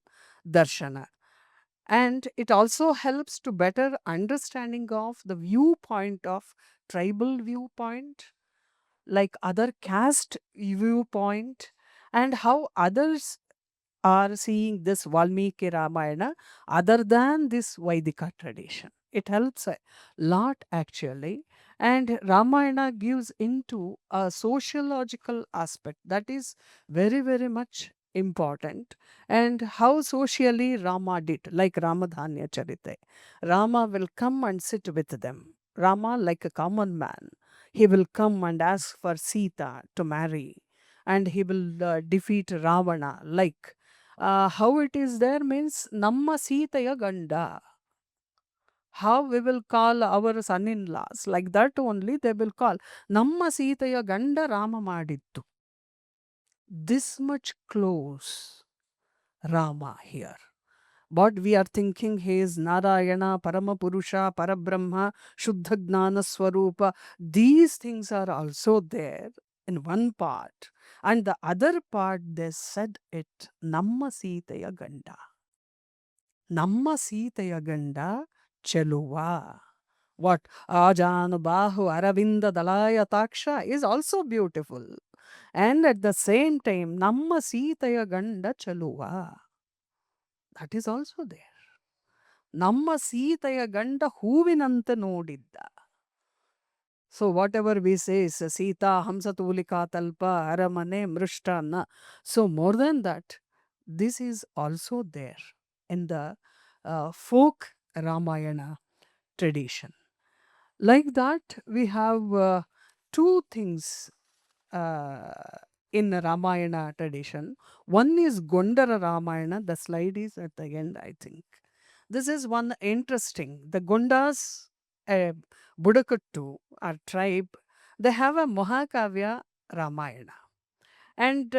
Darshana. And it also helps to better understanding of the viewpoint of tribal viewpoint, like other caste viewpoint, and how others are seeing this Valmiki Ramayana other than this Vaidika tradition. It helps a lot actually. And Ramayana gives into a sociological aspect that is very, very much important. And how socially Rama did, like Ramadhanya Charite. Rama will come and sit with them. Rama, like a common man, he will come and ask for Sita to marry, and he will defeat Ravana. Like how it is there means Namma Sitaya Ganda. How we will call our son-in-laws, like that only they will call Namma Sitaya Ganda Rama Madittu. This much close Rama here. What we are thinking, he is Narayana, Paramapurusha, Parabrahma, Shuddha Gnana Swarupa. These things are also there in one part. And the other part, they said it, Namma Sitaya Ganda. Namma Sitaya Ganda Cheluva. What? Ajanu Bahu Aravinda Dalaya Taksha is also beautiful. And at the same time, Namma Sitaya Ganda Cheluva. That is also there. ನಮ್ಮ ಸೀತೆಯ ಗಂಡ ಹೂವಿನಂತೆ ನೋಡಿದ್ದ. So whatever we say is Sita, Hamsatulika Talpa, Aramane, Mrishtana. So more than that, this is also there in the folk Ramayana tradition. Like that, we have two things in Ramayana tradition. One is Gondara Ramayana. The slide is at the end, I think. This is one interesting. The Gondas, Budakattu, our tribe, they have a Mahakavya Ramayana. And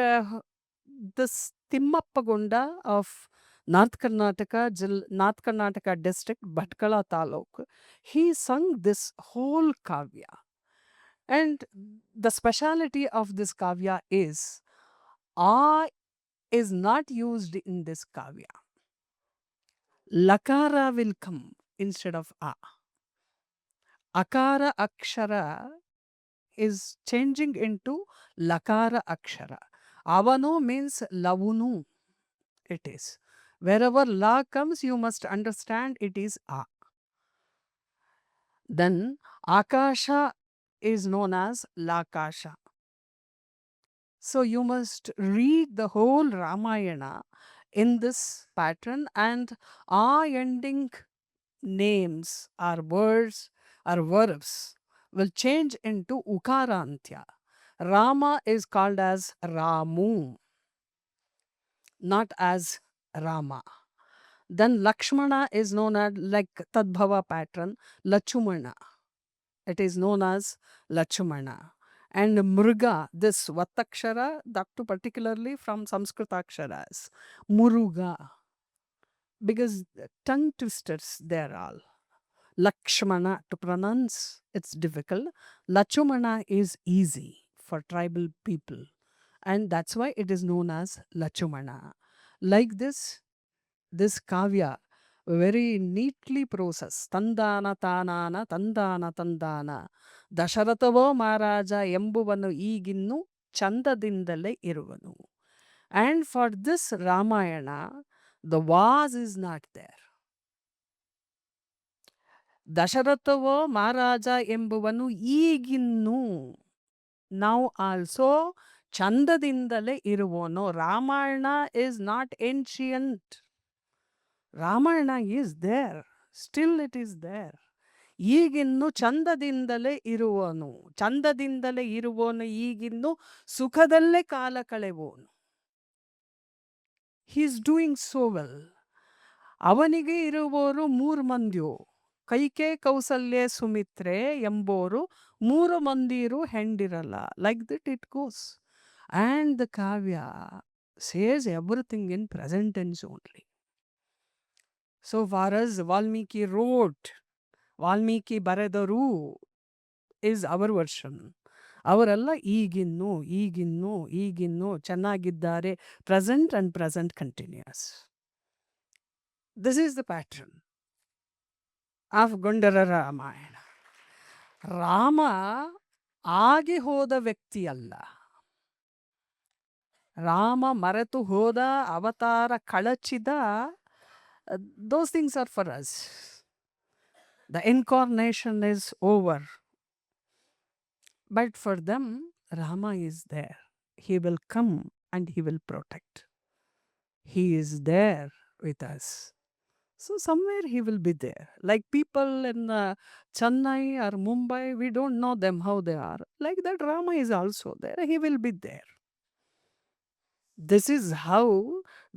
this Timmappa Gonda of North Karnataka district, Bhatkala Taluk, he sung this whole Kavya. And the speciality of this Kavya is, A is not used in this Kavya. Lakara will come instead of A. Akara Akshara is changing into Lakara Akshara. Avanu means Lavunu. It is. Wherever La comes, you must understand it is A. Then Akasha is known as Lakasha. So you must read the whole Ramayana in this pattern, and A ending names or words or verbs will change into Ukarantya. Rama is called as Ramu, not as Rama. Then Lakshmana is known as, like Tadbhava pattern, Lachumana. It is known as Lachumana. And Mruga, this Vatakshara, that too particularly from Sanskrit Aksharas, Muruga. Because tongue twisters, they are all. Lakshmana, to pronounce, it's difficult. Lachumana is easy for tribal people. And that's why it is known as Lachumana. Like this kavya very neatly processed. Tandana tanana tandana tandana. Dasharatavo Maharaja ಎಂಬುವನು ಈಗಿನ್ನು ಚಂದದಿಂದಲೇ ಇರುವನು. And for this Ramayana, the was is not there. Dasharatavo Maharaja ಎಂಬುವನು ಈಗಿನ್ನು. Now also ಚಂದದಿಂದಲೇ ಇರುವನು. Ramayana is not ancient. Ramayana is there. Still it is there. ಈಗಿನ್ನು ಚಂದದಿಂದಲೇ ಇರುವನು. ಚಂದದಿಂದಲೇ ಇರುವನು ಈಗಿನ್ನು ಸುಖದಲ್ಲೇ ಕಾಲ ಕಳೆವೋನು. He is doing so well. ಅವನಿಗೆ ಇರುವವರು 3 ಮಂದಿಯು. Kaikeyi Kausalya Sumitra ಎಂಬೋರು 3 ಮಂದಿರು ಹೆಂಡಿರಲ್ಲ. Like that it goes. And the Kavya says everything in present tense only. So far as Valmiki wrote, Valmiki ಬರೆದರು is our version. ಅವರೆಲ್ಲ ಈಗಿನ್ನು ಈಗಿನ್ನು ಈಗಿನ್ನು ಚೆನ್ನಾಗಿದ್ದಾರೆ. Present and present continuous. This is the pattern of Gondara Ramayana. Rama ಆಗಿ ಹೋದ ವ್ಯಕ್ತಿ ಅಲ್ಲ. ರಾಮ ಮರೆತು ಹೋದ, ಅವತಾರ ಕಳಚಿದ, those things are for us. The incarnation is over. But for them, Rama is there. He will come and he will protect. He is there with us. So somewhere he will be there. Like people in Chennai or Mumbai, we don't know them how they are. Like that Rama is also there. He will be there. This is how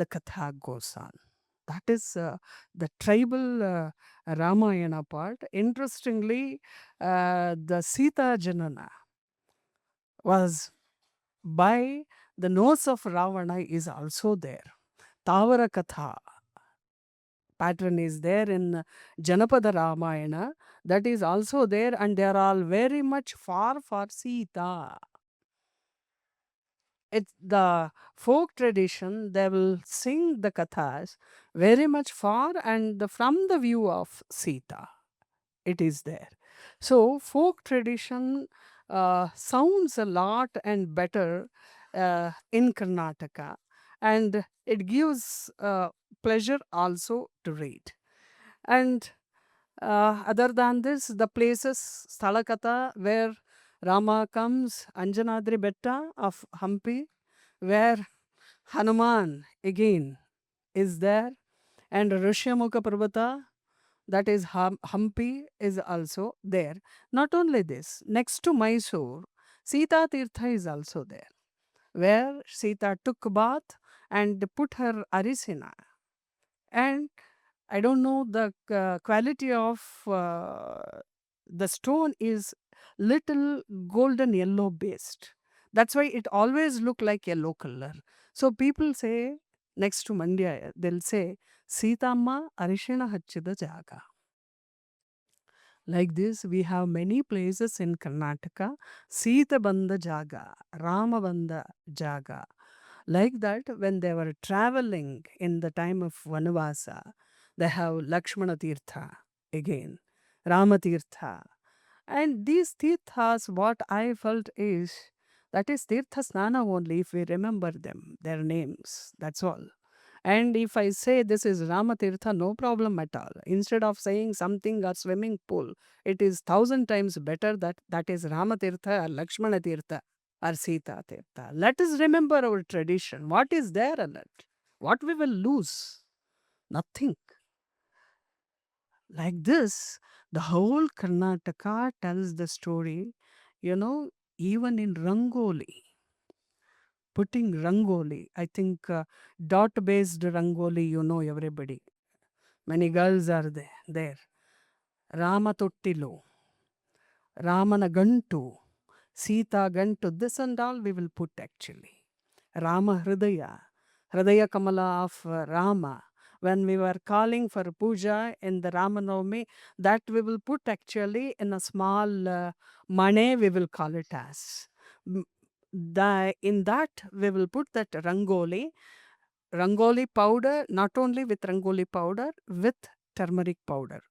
the Katha goes on. That is the tribal Ramayana part. Interestingly, the Sita Janana was by the nose of Ravana is also there. Tavara Katha pattern is there in Janapada Ramayana. That is also there, and they are all very much far for Sita. It's the folk tradition, they will sing the kathas very much far and from the view of Sita. It is there. So folk tradition sounds a lot and better in Karnataka, and it gives pleasure also to read. And other than this, the places, Stalakata, where Rama comes, Anjanadri Betta of Hampi, where Hanuman again is there, and Rishyamukha Parvata, that is Hampi, is also there. Not only this, next to Mysore, Sita Tirtha is also there, where Sita took bath and put her arisina. And I don't know the quality of the stone is little golden yellow based. That's why it always look like yellow color. So people say, next to Mandya, they'll say, Sitama Arishina Hachida Jaga. Like this, we have many places in Karnataka. Sita Banda Jaga, Rama Banda Jaga. Like that, when they were traveling in the time of Vanavasa, they have Lakshmana Tirtha again, Rama Tirtha. And these Tirthas, what I felt is, that is Tirtha Snana only if we remember them, their names, that's all. And if I say this is Rama Tirtha, no problem at all. Instead of saying something or swimming pool, it is 1,000 times better that that is Rama Tirtha or Lakshmana Tirtha or Sita Tirtha. Let us remember our tradition. What is there in it? What we will lose? Nothing. Like this, the whole Karnataka tells the story, even in Rangoli. Putting Rangoli, I think dot-based Rangoli, everybody. Many girls are there. Rama Tottilu, Ramana Gantu, Sita Gantu, this and all we will put actually. Rama Hridaya, Hridaya Kamala of Rama. When we were calling for puja in the Ramanavami, that we will put actually in a small mane, we will call it as. In that we will put that rangoli powder, not only with rangoli powder, with turmeric powder.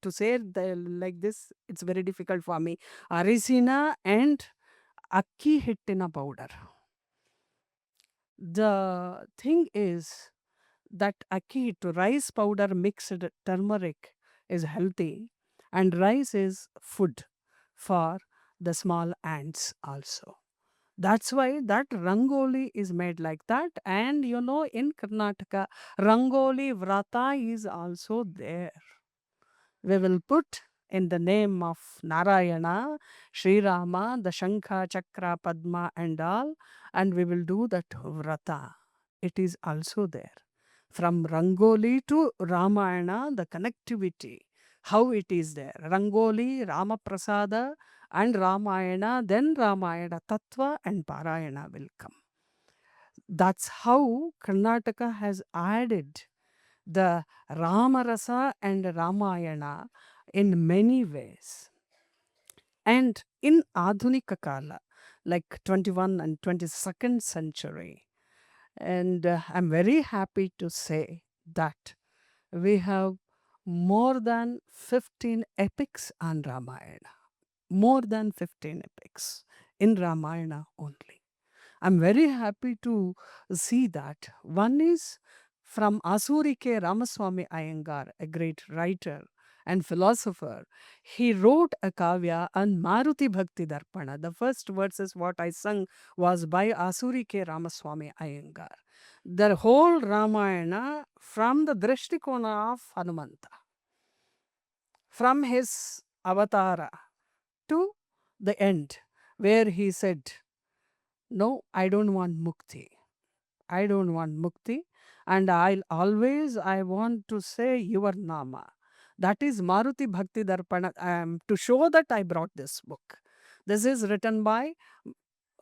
To say like this, it's very difficult for me. Arisina and akki hittina powder. The thing is that akki to rice powder mixed turmeric is healthy, and rice is food for the small ants also. That's why that rangoli is made like that. And in Karnataka, rangoli vrata is also there. We will put in the name of Narayana, Sri Rama, the Shankha, Chakra, Padma, and all, and we will do that vrata. It is also there. From Rangoli to Ramayana, the connectivity, how it is there. Rangoli, Rama Prasada, and Ramayana, then Ramayana Tattva and Parayana will come. That's how Karnataka has added the Ramarasa and Ramayana in many ways. And in Adhunika Kala, like 21 and 22nd century, and I'm very happy to say that we have more than 15 epics on Ramayana. More than 15 epics in Ramayana only. I'm very happy to see that. One is from Asuri K. Ramaswamy Iyengar, a great writer and philosopher. He wrote a kavya on Maruti Bhakti Darpana. The first verses what I sung was by Asuri K. Ramaswamy Iyengar. The whole Ramayana from the Drishtikona of Hanumanta, from his avatara to the end, where he said, no, I don't want mukti. I don't want mukti. And I want to say your nama. That is Maruti Bhakti Darpana. To show that I brought this book. This is written by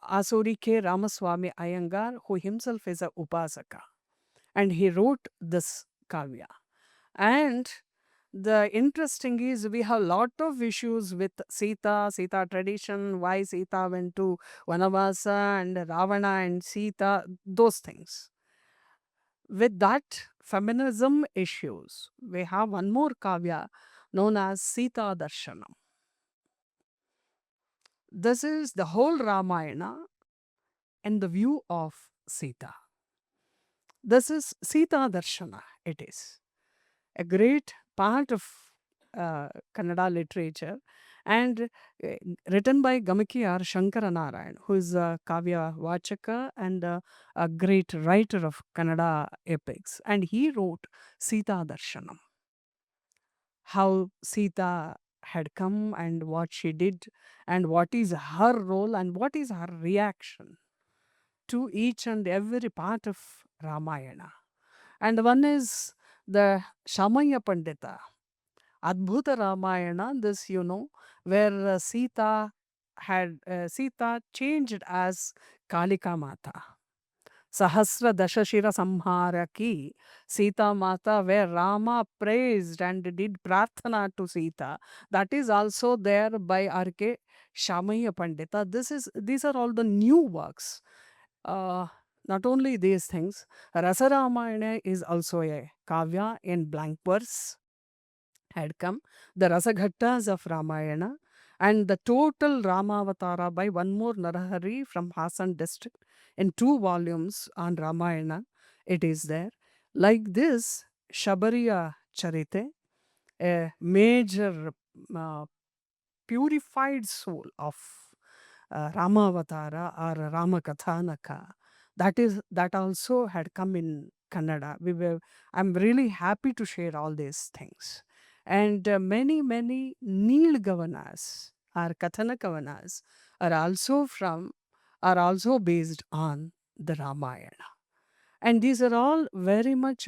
Asuri K. Ramaswamy Iyengar, who himself is a Upasaka. And he wrote this kavya. And the interesting is we have lot of issues with Sita tradition, why Sita went to Vanavasa, and Ravana and Sita, those things. With that feminism issues, we have one more kavya known as Sita Darshanam. This is the whole Ramayana in the view of Sita. This is Sita Darshana, it is a great part of Kannada literature, and written by Gamaki R. Shankara Narayan, who is a Kavya Vachaka and a great writer of Kannada epics. And he wrote Sita Darshanam. How Sita had come and what she did, and what is her role and what is her reaction to each and every part of Ramayana. And one is the Shamaya Pandita, Adbhuta Ramayana, this where Sita changed as Kalika Mata. Sahasra Dashashira Samharaki, Sita Mata, where Rama praised and did prarthana to Sita. That is also there by R.K. Shamaya Pandita. These are all the new works. Not only these things, Rasa Ramayana is also a kavya in blank verse had come, the Rasaghattas of Ramayana, and the total Ramavatara by one more Narahari from Hassan district in 2 volumes on Ramayana. It is there. Like this, Shabariya Charite, a major uh, purified soul of Ramavatara or Ramakathanaka, that also had come in Kannada. I'm really happy to share all these things. And many Nilgavanas or Kathanakavanas are also based on the Ramayana. And these are all very much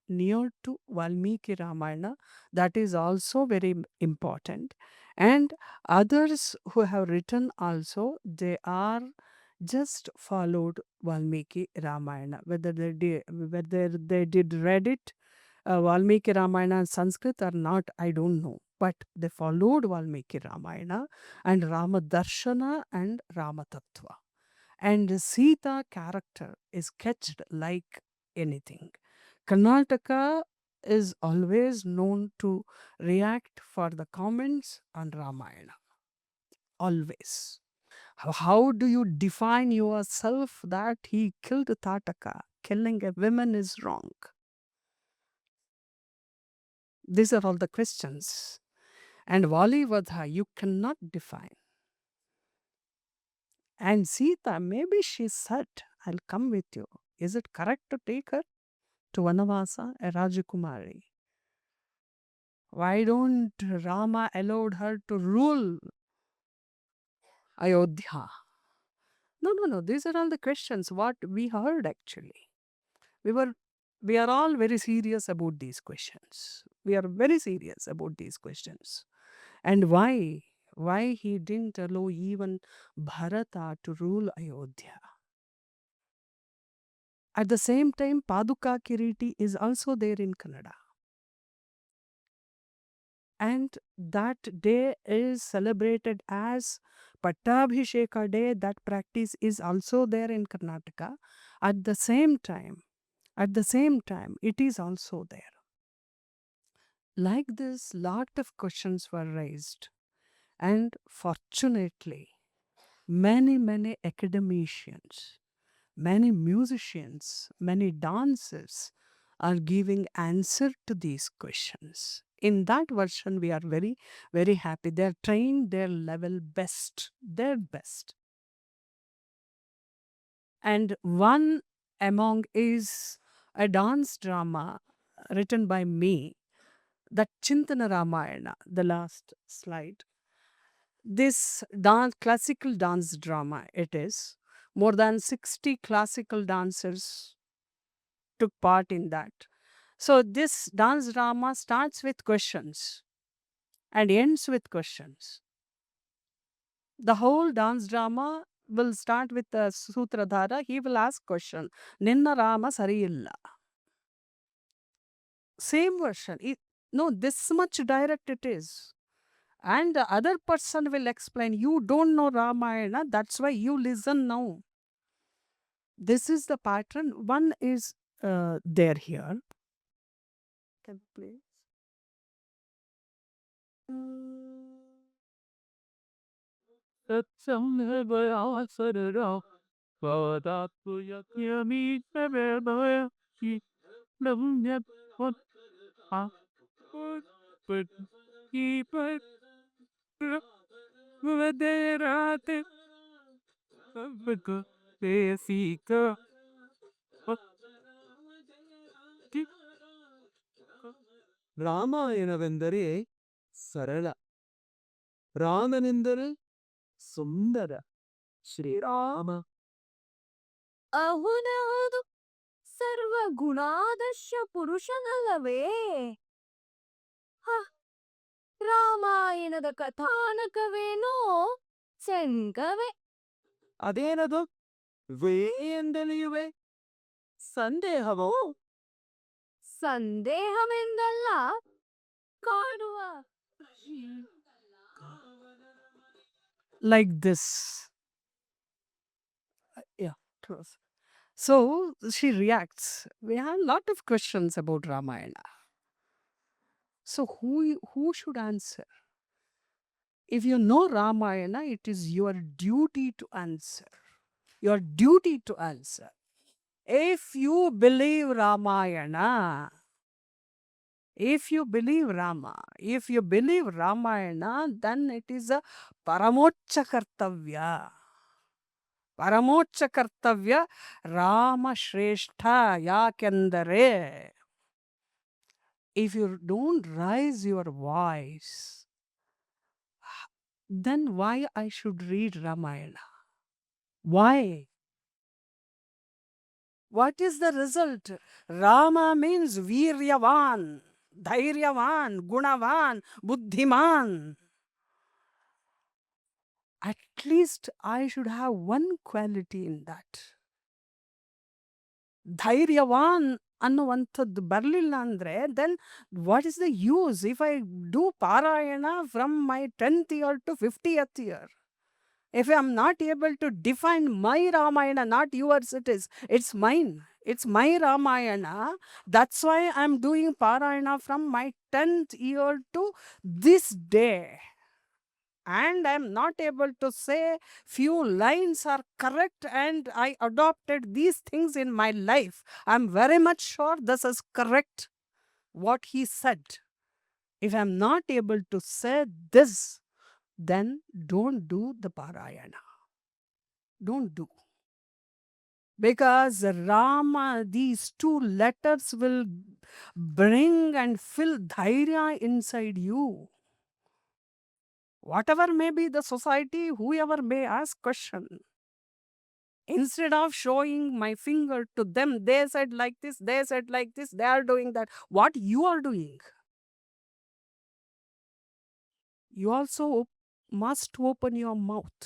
near to Valmiki Ramayana. That is also very important. And others who have written also, they are just followed Valmiki Ramayana. Whether they did read it, Valmiki Ramayana in Sanskrit or not, I don't know. but they followed Valmiki Ramayana and Rama Darshana and Rama Tattva. And Sita character is sketched like anything. Karnataka is always known to react for the comments on Ramayana. Always. How do you define yourself that he killed Tataka? Killing a woman is wrong. These are all the questions. And Valivadha, you cannot define. And Sita, maybe she said, I'll come with you. Is it correct to take her to Vanavasa, a Rajakumari? Why don't Rama allowed her to rule Ayodhya? No. These are all the questions what we heard actually. We are all very serious about these questions. We are very serious about these questions. And why? Why he didn't allow even Bharata to rule Ayodhya? At the same time, Paduka Kiriti is also there in Kannada. And that day is celebrated as Pattabhisheka Day. That practice is also there in Karnataka. At the same time, it is also there. Like this, lot of questions were raised. And fortunately, many academicians, many musicians, many dancers are giving answer to these questions. In that version, we are very happy. They are trying their level best, their best. And one among is a dance drama written by me, the Chintana Ramayana, the last slide. This classical dance drama, it is. More than 60 classical dancers took part in that. So this dance drama starts with questions and ends with questions. The whole dance drama will start with the Sutradhara. He will ask question. Ninna Rama Sariyilla. Same version. No, this much direct it is. And the other person will explain, you don't know Ramayana, that's why you listen now. This is the pattern. One is there here. Can you please? ರಾಮಾಯಣವೆಂದರೆ ಸರಳ, ರಾಮನೆಂದರೆ ಸುಂದರ. ಶ್ರೀರಾಮ ಅವನದು ಸರ್ವಗುಣಾದರ್ಶ ಪುರುಷನಲ್ಲವೇ? ಹ, ರಾಮಾಯಣದ ಕಥಾನಕವೇನೋ ಚೆಂಗವೇ. ಅದೇನದು way ಎಂದೆಳೆಯುವೆ? ಸಂದೇಹವೋ? ಸಂದೇಹವೆಂದಲ್ಲ, ಕಾಡುವ. Like this. Yeah. So she reacts. We have a lot of questions about Ramayana. So who should answer? If you know Ramayana, it is your duty to answer. Your duty to answer. If you believe Ramayana, if you believe Rama, if you believe Ramayana, then it is a Paramocha Kartavya. Paramocha Kartavya Rama Shrestha Yakendare. If you don't raise your voice, then why I should read Ramayana? Why? What is the result? Rama means Viryavan, Dhairyavan, Gunavan, Buddhiman. At least I should have one quality in that. Dhairyavan ಅನ್ನುವಂಥದ್ದು ಬರಲಿಲ್ಲ ಅಂದರೆ then what is the use if I do ಪಾರಾಯಣ from my 10th year to 50th year? If I'm not able to define my Ramayana, not yours, it's mine. It's my Ramayana. That's why I'm doing Parayana from my 10th year to this day. And I'm not able to say few lines are correct and I adopted these things in my life. I'm very much sure this is correct, what he said. If I'm not able to say this, then don't do the Parayana. Don't do. Because Rama, these two letters will bring and fill dhairya inside you. Whatever may be the society, whoever may ask question, instead of showing my finger to them, they said like this, they said like this, they are doing that. What you are doing? You also must open your mouth.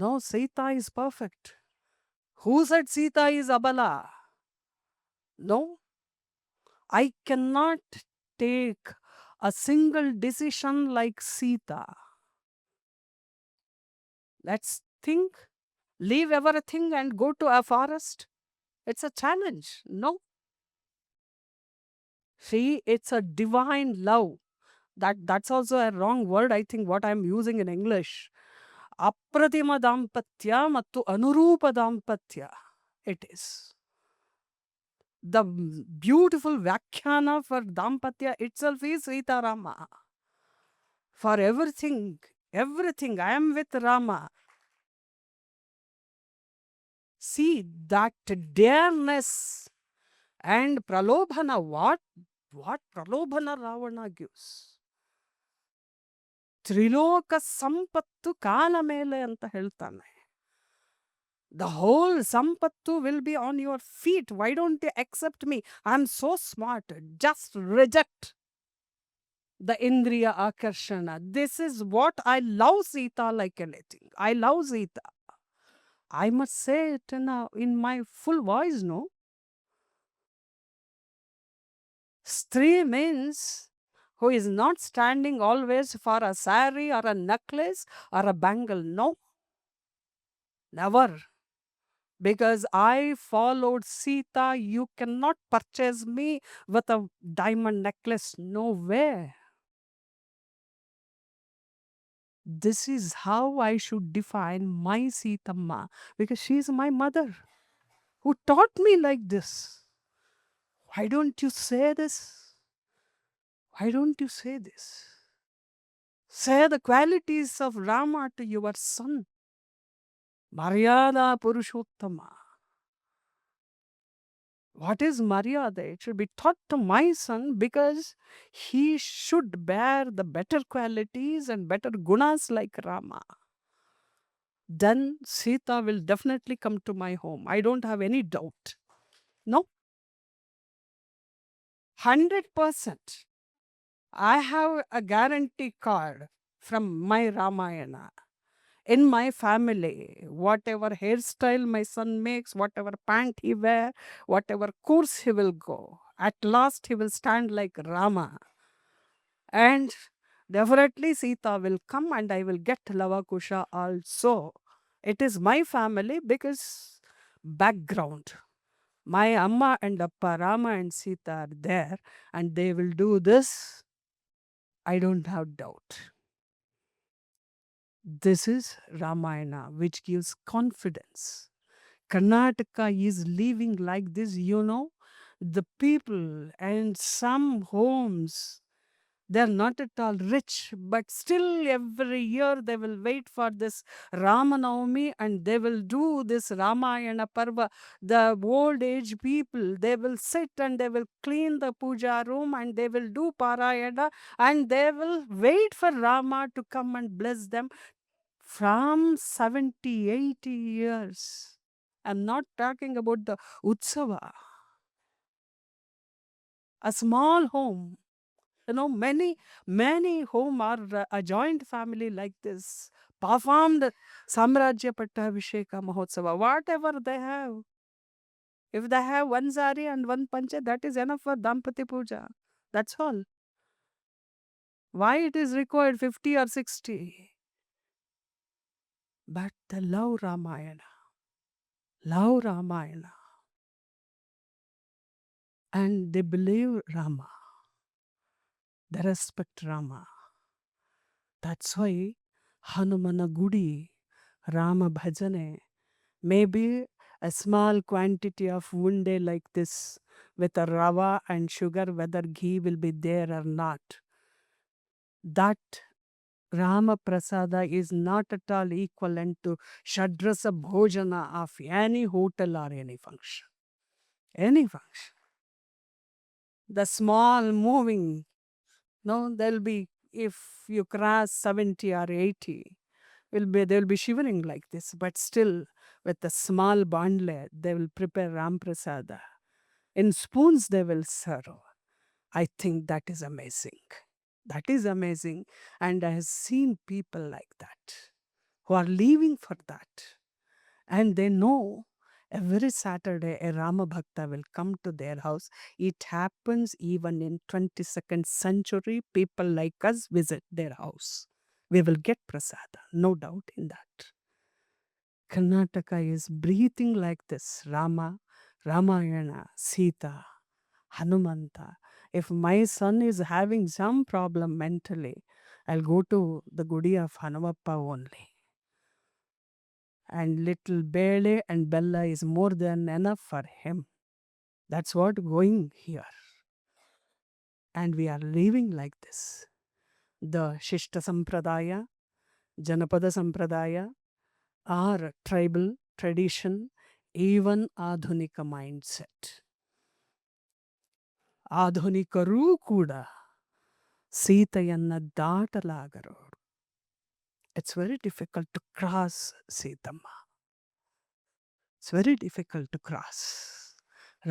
No, Sita is perfect. Who said Sita is Abala? No. I cannot take a single decision like Sita. Let's think, leave everything and go to a forest. It's a challenge. No. See, it's a divine love. That's also a wrong word, I think, what I'm using in English. Apratima dampatya mattu anurupa dampatya. It is. The beautiful Vyakhyana for Dampatya itself is Sita Rama. For everything, I am with Rama. See that dareness and pralobhana, what pralobhana Ravana gives. Triloka sampattu kala mele anta heltane. The whole sampattu will be on your feet. Why don't you accept me? I'm so smart. Just reject the Indriya Akarshana. This is what I love Sita like anything. I love Sita. I must say it in my full voice, no? Stri means who is not standing always for a sari or a necklace or a bangle. No. Never. Because I followed Sita, you cannot purchase me with a diamond necklace. No way. This is how I should define my Sitamma, because she is my mother who taught me like this. Why don't you say this? Why don't you say this? Say the qualities of Rama to your son. Maryada Purushottama. What is Maryada? It should be taught to my son because he should bear the better qualities and better gunas like Rama. Then Sita will definitely come to my home. I don't have any doubt. No? 100%. I have a guarantee card from my Ramayana. In my family, whatever hairstyle my son makes, whatever pant he wear, whatever course he will go, at last he will stand like Rama. And definitely Sita will come and I will get Lavakusha also. It is my family because background. My Amma and Appa, Rama and Sita are there and they will do this. I don't have doubt. This is Ramayana, which gives confidence. Karnataka is living like this, the people and some homes, they're not at all rich, but still every year they will wait for this Ramanavami and they will do this Ramayana Parva. The old age people, they will sit and they will clean the puja room and they will do Parayana and they will wait for Rama to come and bless them from 70, 80 years. I'm not talking about the Utsava. A small home. Many home are a joint family like this. Performed Samrajya Pattabhisheka Mahotsava, whatever they have. If they have one sari and one pancha, that is enough for Dampati Puja. That's all. Why it is required 50 or 60? But they love Ramayana. Love Ramayana. And they believe Rama. They respect Rama. That's why Hanumana Gudi, Rama Bhajane, maybe a small quantity of unde like this with a rava and sugar, whether ghee will be there or not. That Rama Prasada is not at all equivalent to Shadrasa Bhojana of any hotel or any function. Any function. The small moving, no, there'll be, if you cross 70 or 80, they'll be shivering like this, but still with a small bandle, they will prepare Ram Prasada. In spoons they will serve. I think that is amazing. That is amazing. And I have seen people like that who are living for that. And they know every Saturday a Rama Bhakta will come to their house. It happens even in 22nd century. People like us visit their house. We will get prasada, no doubt in that. Karnataka is breathing like this. Rama, Ramayana, Sita, Hanumanta. If my son is having some problem mentally, I'll go to the Gudi of Hanumappa only. And little Bele and Bella is more than enough for him. That's what going here. And we are living like this. The Shishta Sampradaya, Janapada Sampradaya, our tribal tradition, even Adhunika mindset. ಆಧುನಿಕರೂ ಕೂಡ ಸೀತೆಯನ್ನ ದಾಟಲಾಗರೋರು. It's very difficult to cross Sitama. It's very difficult to cross.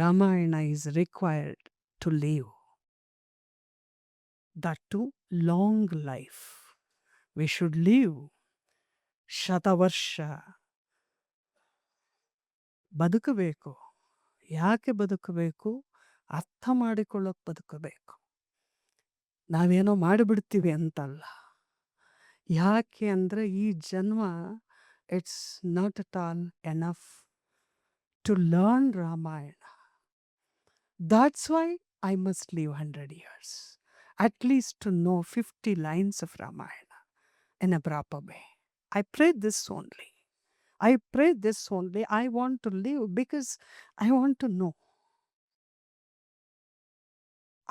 Ramayana is required to live. That too, long life. We should live ಶತವರ್ಷ ಬದುಕಬೇಕು. ಯಾಕೆ ಬದುಕಬೇಕು? ಅರ್ಥ ಮಾಡಿಕೊಳ್ಳೋಕೆ ಬದುಕಬೇಕು. ನಾವೇನೋ ಮಾಡಿಬಿಡ್ತೀವಿ ಅಂತಲ್ಲ. ಯಾಕೆ ಅಂದರೆ ಈ ಜನ್ಮ it's not at all enough to learn Ramayana. That's why I must live 100 years. At least to know 50 lines of Ramayana in a proper way. I pray this only. I pray this only. I want to live because I want to know.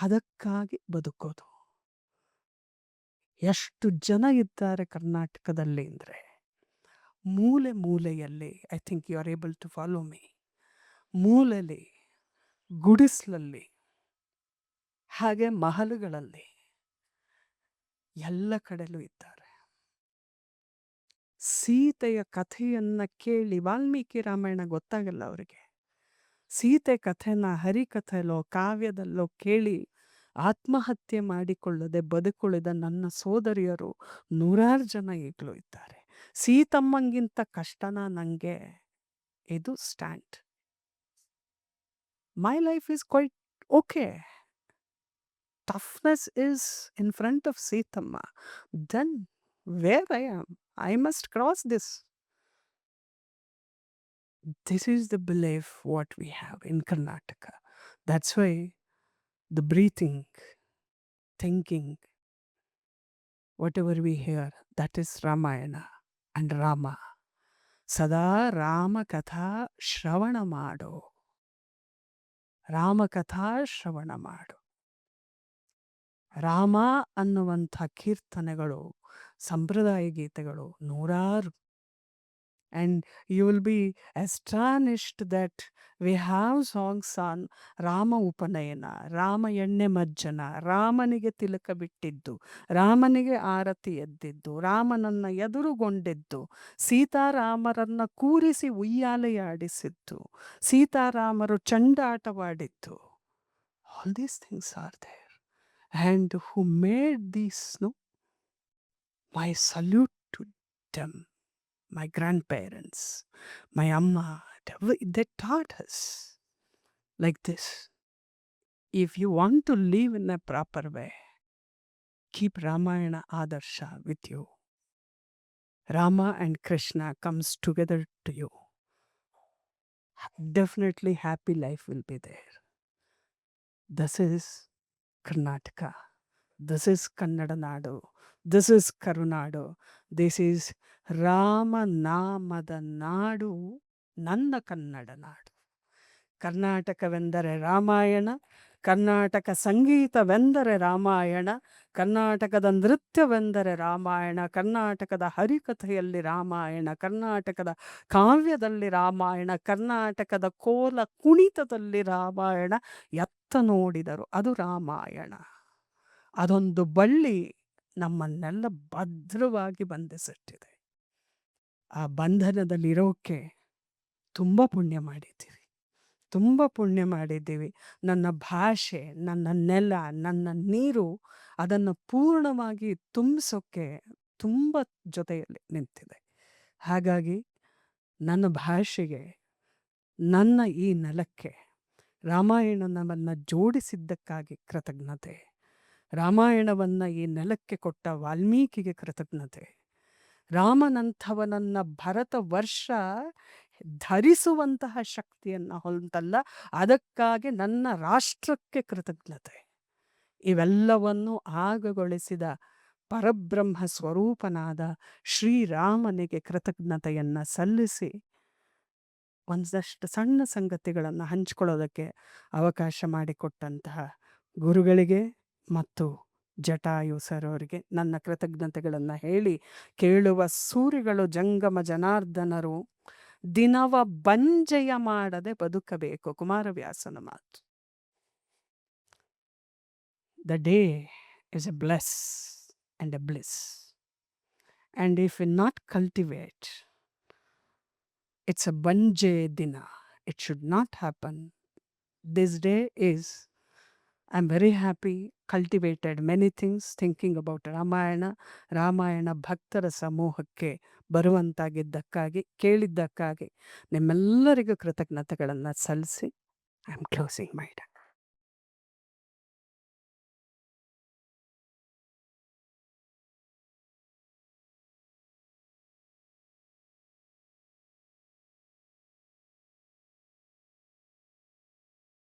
ಅದಕ್ಕಾಗಿ ಬದುಕೋದು. ಎಷ್ಟು ಜನ ಇದ್ದಾರೆ ಕರ್ನಾಟಕದಲ್ಲಿ ಅಂದರೆ ಮೂಲೆ ಮೂಲೆಯಲ್ಲಿ, I think you are able to follow me, ಮೂಲೆಯಲ್ಲಿ, ಗುಡಿಸ್ಲಲ್ಲಿ, ಹಾಗೆ ಮಹಲುಗಳಲ್ಲಿ ಎಲ್ಲ ಕಡೆಯಲ್ಲೂ ಇದ್ದಾರೆ. ಸೀತೆಯ ಕಥೆಯನ್ನು ಕೇಳಿ ವಾಲ್ಮೀಕಿ ರಾಮಾಯಣ ಗೊತ್ತಾಗಲ್ಲ ಅವರಿಗೆ. ಸೀತೆ ಕಥೆನ ಹರಿಕಥೆಯಲ್ಲೋ ಕಾವ್ಯದಲ್ಲೋ ಕೇಳಿ ಆತ್ಮಹತ್ಯೆ ಮಾಡಿಕೊಳ್ಳದೆ ಬದುಕುಳಿದ ನನ್ನ ಸೋದರಿಯರು 100 ಜನ ಈಗಲೂ ಇದ್ದಾರೆ. ಸೀತಮ್ಮಂಗಿಂತ ಕಷ್ಟನ ನನಗೆ? ಇದು stand. My life is quite okay. Toughness is in front of Sitama. Then where I am, I must cross this. This is the belief what we have in Karnataka. That's why the breathing, thinking, whatever we hear, that is Ramayana and Rama. Sada Rama Katha Shravana Mado. Rama Katha Shravana Mado. Rama ಅನ್ನುವಂಥ ಕೀರ್ತನೆಗಳು, ಸಂಪ್ರದಾಯ ಗೀತೆಗಳು ನೂರಾರು. And you will be astonished that we have songs on Rama ಉಪನಯನ, ರಾಮ ಎಣ್ಣೆ ಮಜ್ಜನ, ರಾಮನಿಗೆ ತಿಲಕ ಬಿಟ್ಟಿದ್ದು, ರಾಮನಿಗೆ ಆರತಿ ಎದ್ದಿದ್ದು, ರಾಮನನ್ನ ಎದುರುಗೊಂಡಿದ್ದು, ಸೀತಾರಾಮರನ್ನ ಕೂರಿಸಿ ಉಯ್ಯಾಲೆಯಾಡಿಸಿದ್ದು, ಸೀತಾರಾಮರು ಚಂಡಾಟವಾಡಿದ್ದು. All these things are there. And who made these, no? My salute to them. My grandparents, my amma, they taught us. like this. If you want to live in a proper way, keep Ramayana Adarsha with you. Rama and Krishna comes together to you. Definitely happy life will be there. This is Karnataka. This is Kannada Nadu. This is Karunadu. This is Ramanamada Nadu, ನನ್ನ ಕನ್ನಡ ನಾಡು. ಕರ್ನಾಟಕವೆಂದರೆ ರಾಮಾಯಣ, ಕರ್ನಾಟಕ ಸಂಗೀತವೆಂದರೆ ರಾಮಾಯಣ, ಕರ್ನಾಟಕದ ನೃತ್ಯವೆಂದರೆ ರಾಮಾಯಣ, ಕರ್ನಾಟಕದ ಹರಿಕಥೆಯಲ್ಲಿ ರಾಮಾಯಣ, ಕರ್ನಾಟಕದ ಕಾವ್ಯದಲ್ಲಿ ರಾಮಾಯಣ, ಕರ್ನಾಟಕದ ಕೋಲ ಕುಣಿತದಲ್ಲಿ ರಾಮಾಯಣ, ಎತ್ತ ನೋಡಿದರು ಅದು ರಾಮಾಯಣ. ಅದೊಂದು ಬಳ್ಳಿ ನಮ್ಮನ್ನೆಲ್ಲ ಭದ್ರವಾಗಿ ಬಂಧಿಸಿಟ್ಟಿದೆ. ಆ ಬಂಧನದಲ್ಲಿರೋಕ್ಕೆ ತುಂಬ ಪುಣ್ಯ ಮಾಡಿದ್ದೀವಿ, ತುಂಬ ಪುಣ್ಯ ಮಾಡಿದ್ದೀವಿ. ನನ್ನ ಭಾಷೆ, ನನ್ನ ನೆಲ, ನನ್ನ ನೀರು ಅದನ್ನು ಪೂರ್ಣವಾಗಿ ತುಂಬಿಸೋಕ್ಕೆ ತುಂಬ ಜೊತೆಯಲ್ಲಿ ನಿಂತಿದೆ. ಹಾಗಾಗಿ ನನ್ನ ಭಾಷೆಗೆ, ನನ್ನ ಈ ನೆಲಕ್ಕೆ ರಾಮಾಯಣವನ್ನು ಜೋಡಿಸಿದ್ದಕ್ಕಾಗಿ ಕೃತಜ್ಞತೆ. ರಾಮಾಯಣವನ್ನು ಈ ನೆಲಕ್ಕೆ ಕೊಟ್ಟ ವಾಲ್ಮೀಕಿಗೆ ಕೃತಜ್ಞತೆ. ರಾಮನಂಥವನನ್ನು ಭರತ ವರ್ಷ ಧರಿಸುವಂತಹ ಶಕ್ತಿಯನ್ನು ಹೊಂದಲ್ಲ, ಅದಕ್ಕಾಗಿ ನನ್ನ ರಾಷ್ಟ್ರಕ್ಕೆ ಕೃತಜ್ಞತೆ. ಇವೆಲ್ಲವನ್ನು ಆಗಗೊಳಿಸಿದ ಪರಬ್ರಹ್ಮ ಸ್ವರೂಪನಾದ ಶ್ರೀರಾಮನಿಗೆ ಕೃತಜ್ಞತೆಯನ್ನು ಸಲ್ಲಿಸಿ ಒಂದಷ್ಟು ಸಣ್ಣ ಸಂಗತಿಗಳನ್ನು ಹಂಚಿಕೊಳ್ಳೋದಕ್ಕೆ ಅವಕಾಶ ಮಾಡಿಕೊಟ್ಟಂತಹ ಗುರುಗಳಿಗೆ ಮತ್ತು ಜಟಾಯು ಸರ್ ಅವರಿಗೆ ನನ್ನ ಕೃತಜ್ಞತೆಗಳನ್ನು ಹೇಳಿ, ಕೇಳುವ ಸೂರಿಗಳು ಜಂಗಮ ಜನಾರ್ದನರು ದಿನವ ಬಂಜೆಯ ಮಾಡದೆ ಬದುಕಬೇಕು. ಕುಮಾರವ್ಯಾಸನ ಮಾತು. The day is a bless and a bliss, and if you not cultivate, it's a ಬಂಜೆ ದಿನ. It should not happen. This day is, I am very happy, cultivated many things thinking about Ramayana ಭಕ್ತರ ಸಮೂಹಕ್ಕೆ ಬರುವಂತಾಗಿದ್ದಕ್ಕಾಗಿ, ಕೇಳಿದ್ದಕ್ಕಾಗಿ ನಿಮ್ಮೆಲ್ಲರಿಗೂ ಕೃತಜ್ಞತೆಗಳನ್ನು ಸಲ್ಲಿಸಿ I am closing my